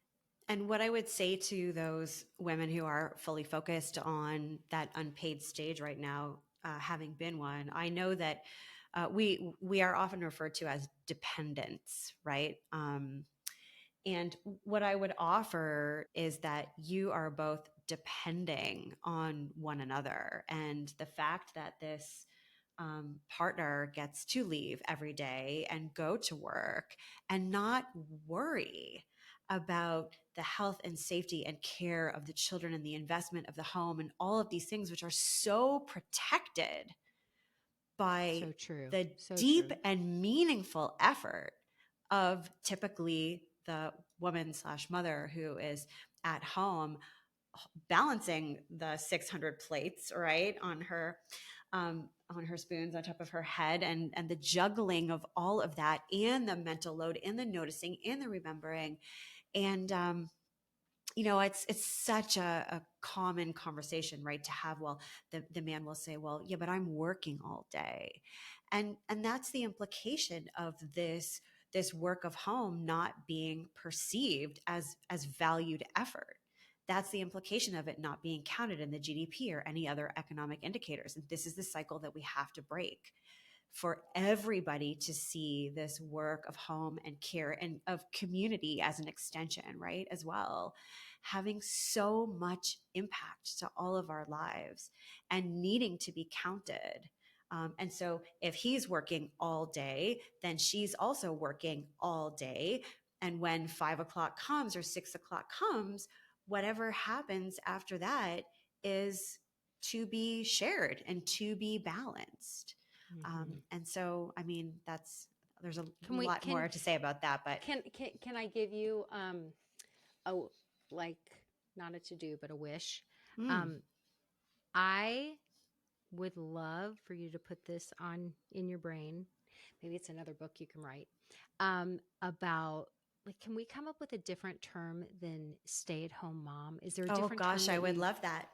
And what I would say to those women who are fully focused on that unpaid stage right now, having been one, I know that we are often referred to as dependents, right? And what I would offer is that you are both depending on one another, and the fact that this partner gets to leave every day and go to work and not worry about the health and safety and care of the children and the investment of the home and all of these things, which are so protected by So true. the So deep true. and meaningful effort of typically the woman slash mother who is at home balancing the 600 plates, right, on her spoons on top of her head, and the juggling of all of that, and the mental load, and the noticing, and the remembering. And it's such a common conversation, right, to have. Well, the man will say, well, yeah, but I'm working all day, and that's the implication of this work of home not being perceived as valued effort. That's the implication of it not being counted in the GDP or any other economic indicators. And this is the cycle that we have to break, for everybody to see this work of home and care and of community as an extension, right, as well, having so much impact to all of our lives and needing to be counted. And so if he's working all day, then she's also working all day. And when 5 o'clock comes or 6 o'clock comes, whatever happens after that is to be shared and to be balanced. And so, I mean, there's a Can we lot more to say about that, but can I give you a like, not a to do but a wish? mm, Um I would love for you to put this on in your brain. Maybe it's another book you can write about, like, can we come up with a different term than stay-at-home mom? Is there a oh different term gosh, I that would we love that.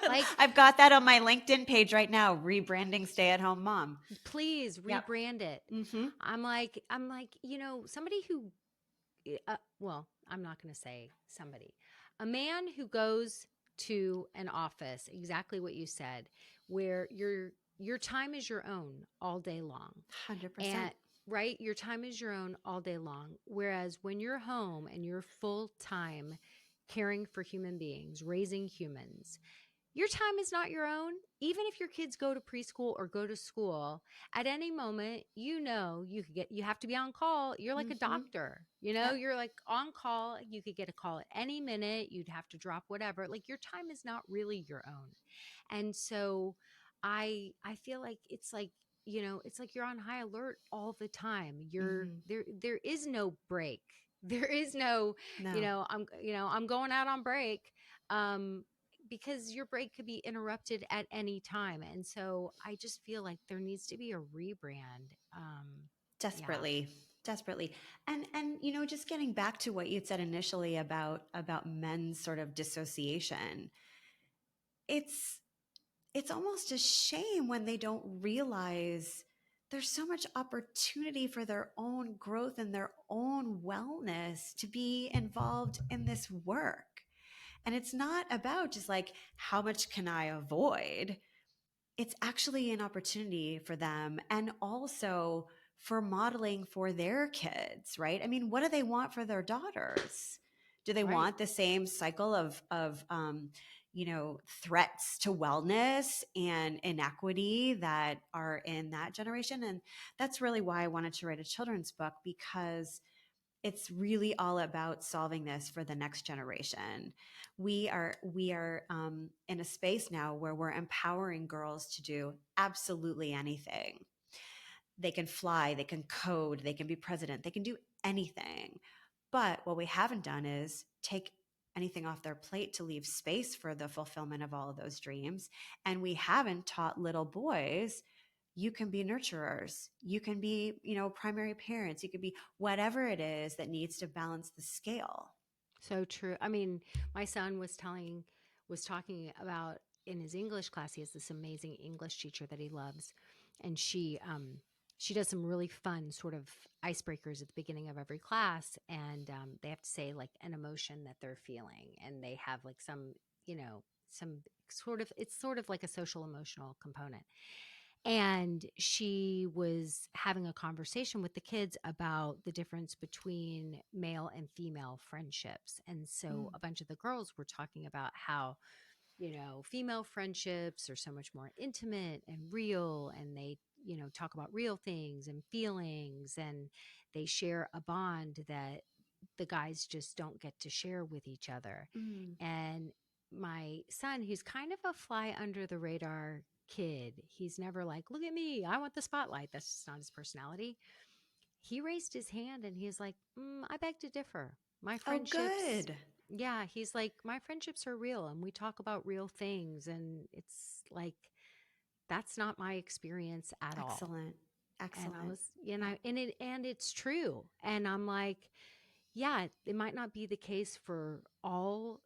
like? I've got that on my LinkedIn page right now, rebranding stay at home mom. Please Yep. rebrand it. Mm-hmm. I'm like, somebody who, well, I'm not going to say somebody, a man who goes to an office, exactly what you said, where your time is your own all day long. 100%. And right, your time is your own all day long. Whereas when you're home and you're full time, caring for human beings, raising humans. Your time is not your own. Even if your kids go to preschool or go to school, at any moment, you have to be on call. You're like a Mm-hmm. doctor, Yep. you're like on call. You could get a call at any minute. You'd have to drop whatever. Like your time is not really your own. And so I feel like it's like you're on high alert all the time. You're Mm-hmm. there is no break. There is no, No. I'm going out on break. Um because your break could be interrupted at any time. And so I just feel like there needs to be a rebrand. Yeah. Desperately, desperately. And just getting back to what you'd said initially about men's sort of dissociation, it's it's almost a shame when they don't realize there's so much opportunity for their own growth and their own wellness to be involved in this work. And it's not about just like, how much can I avoid? It's actually an opportunity for them, and also for modeling for their kids, right? I mean, what do they want for their daughters? Do they Right. want the same cycle of threats to wellness and inequity that are in that generation? And that's really why I wanted to write a children's book, because it's really all about solving this for the next generation. We are in a space now where we're empowering girls to do absolutely anything. They can fly, they can code, they can be president, they can do anything. But what we haven't done is take anything off their plate to leave space for the fulfillment of all of those dreams. And we haven't taught little boys, you can be nurturers, you can be, primary parents, you could be whatever it is that needs to balance the scale. So true. I mean, my son was talking about in his English class. He has this amazing English teacher that he loves, and she does some really fun sort of icebreakers at the beginning of every class, and they have to say like an emotion that they're feeling, and they have like some sort of, it's sort of like a social emotional component. And she was having a conversation with the kids about the difference between male and female friendships. And so Mm. a bunch of the girls were talking about how, female friendships are so much more intimate and real, and they, talk about real things and feelings, and they share a bond that the guys just don't get to share with each other. Mm. And my son, who's kind of a fly under the radar kid, he's never like, look at me, I want the spotlight. That's just not his personality. He raised his hand and he's like, I beg to differ. My Oh, friendships, good. yeah, he's like, my friendships are real and we talk about real things. And it's like, that's not my experience at all. Excellent. And I Excellent. was, Yeah. and it's true. And I'm like, yeah, it might not be the case for all,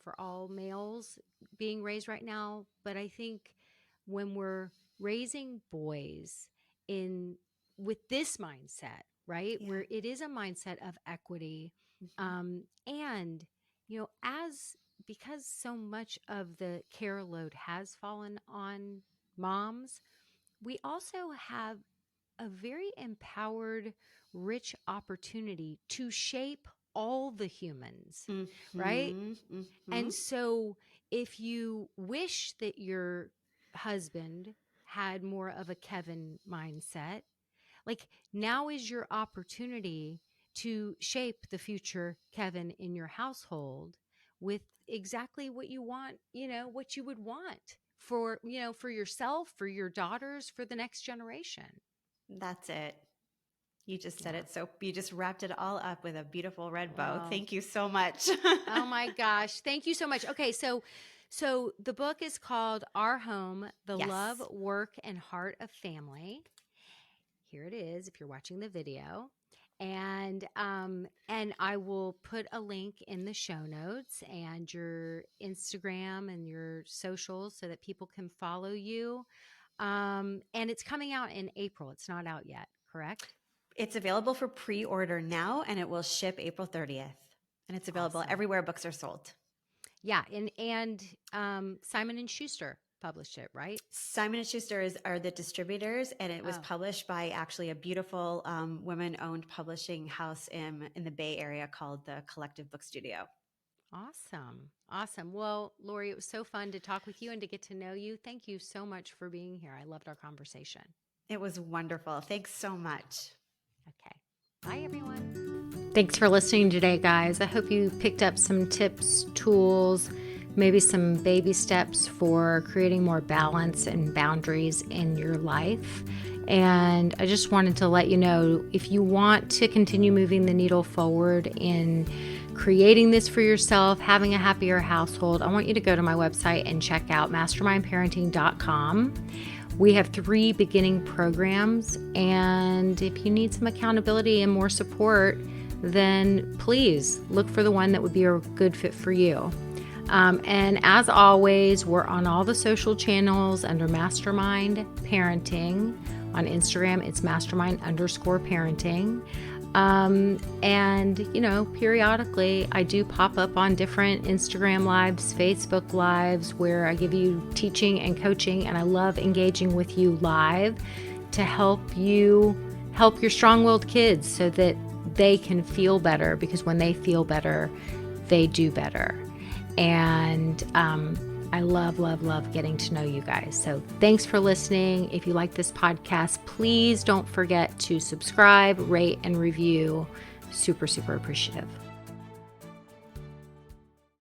for all males being raised right now, but I think when we're raising boys in with this mindset, right, Yeah. where it is a mindset of equity, Mm-hmm. and as because so much of the care load has fallen on moms, we also have a very empowered, rich opportunity to shape all the humans, right? Mm-hmm. Mm-hmm. And so if you wish that your husband had more of a Kevin mindset, like now is your opportunity to shape the future Kevin in your household with exactly what you want, what you would want for, for yourself, for your daughters, for the next generation. That's it. You just said Yeah. it. So you just wrapped it all up with a beautiful red bow. Well, Thank you so much. oh my gosh. Thank you so much. Okay, so the book is called Our Home: The Love, Yes. Work and Heart of Family. Here it is if you're watching the video. And I will put a link in the show notes and your Instagram and your socials so that people can follow you. And it's coming out in April. It's not out yet, correct? It's available for pre-order now, and it will ship April 30th. And it's available Awesome. everywhere books are sold. Yeah, and Simon and Schuster published it, right? Simon & Schuster are the distributors, and it was Oh, published by actually a beautiful women-owned publishing house in the Bay Area called the Collective Book Studio. Awesome. Awesome. Well, Lori, it was so fun to talk with you and to get to know you. Thank you so much for being here. I loved our conversation. It was wonderful. Thanks so much. Okay. Bye, everyone. Thanks for listening today, guys. I hope you picked up some tips, tools, maybe some baby steps for creating more balance and boundaries in your life. And I just wanted to let you know, if you want to continue moving the needle forward in creating this for yourself, having a happier household, I want you to go to my website and check out mastermindparenting.com. We have 3 beginning programs, and if you need some accountability and more support, then please look for the one that would be a good fit for you. And as always, we're on all the social channels under Mastermind Parenting. On Instagram, it's mastermind_parenting. And, periodically I do pop up on different Instagram lives, Facebook lives, where I give you teaching and coaching, and I love engaging with you live to help you help your strong-willed kids so that they can feel better, because when they feel better, they do better. And I love, love, love getting to know you guys. So thanks for listening. If you like this podcast, please don't forget to subscribe, rate, and review. Super, super appreciative.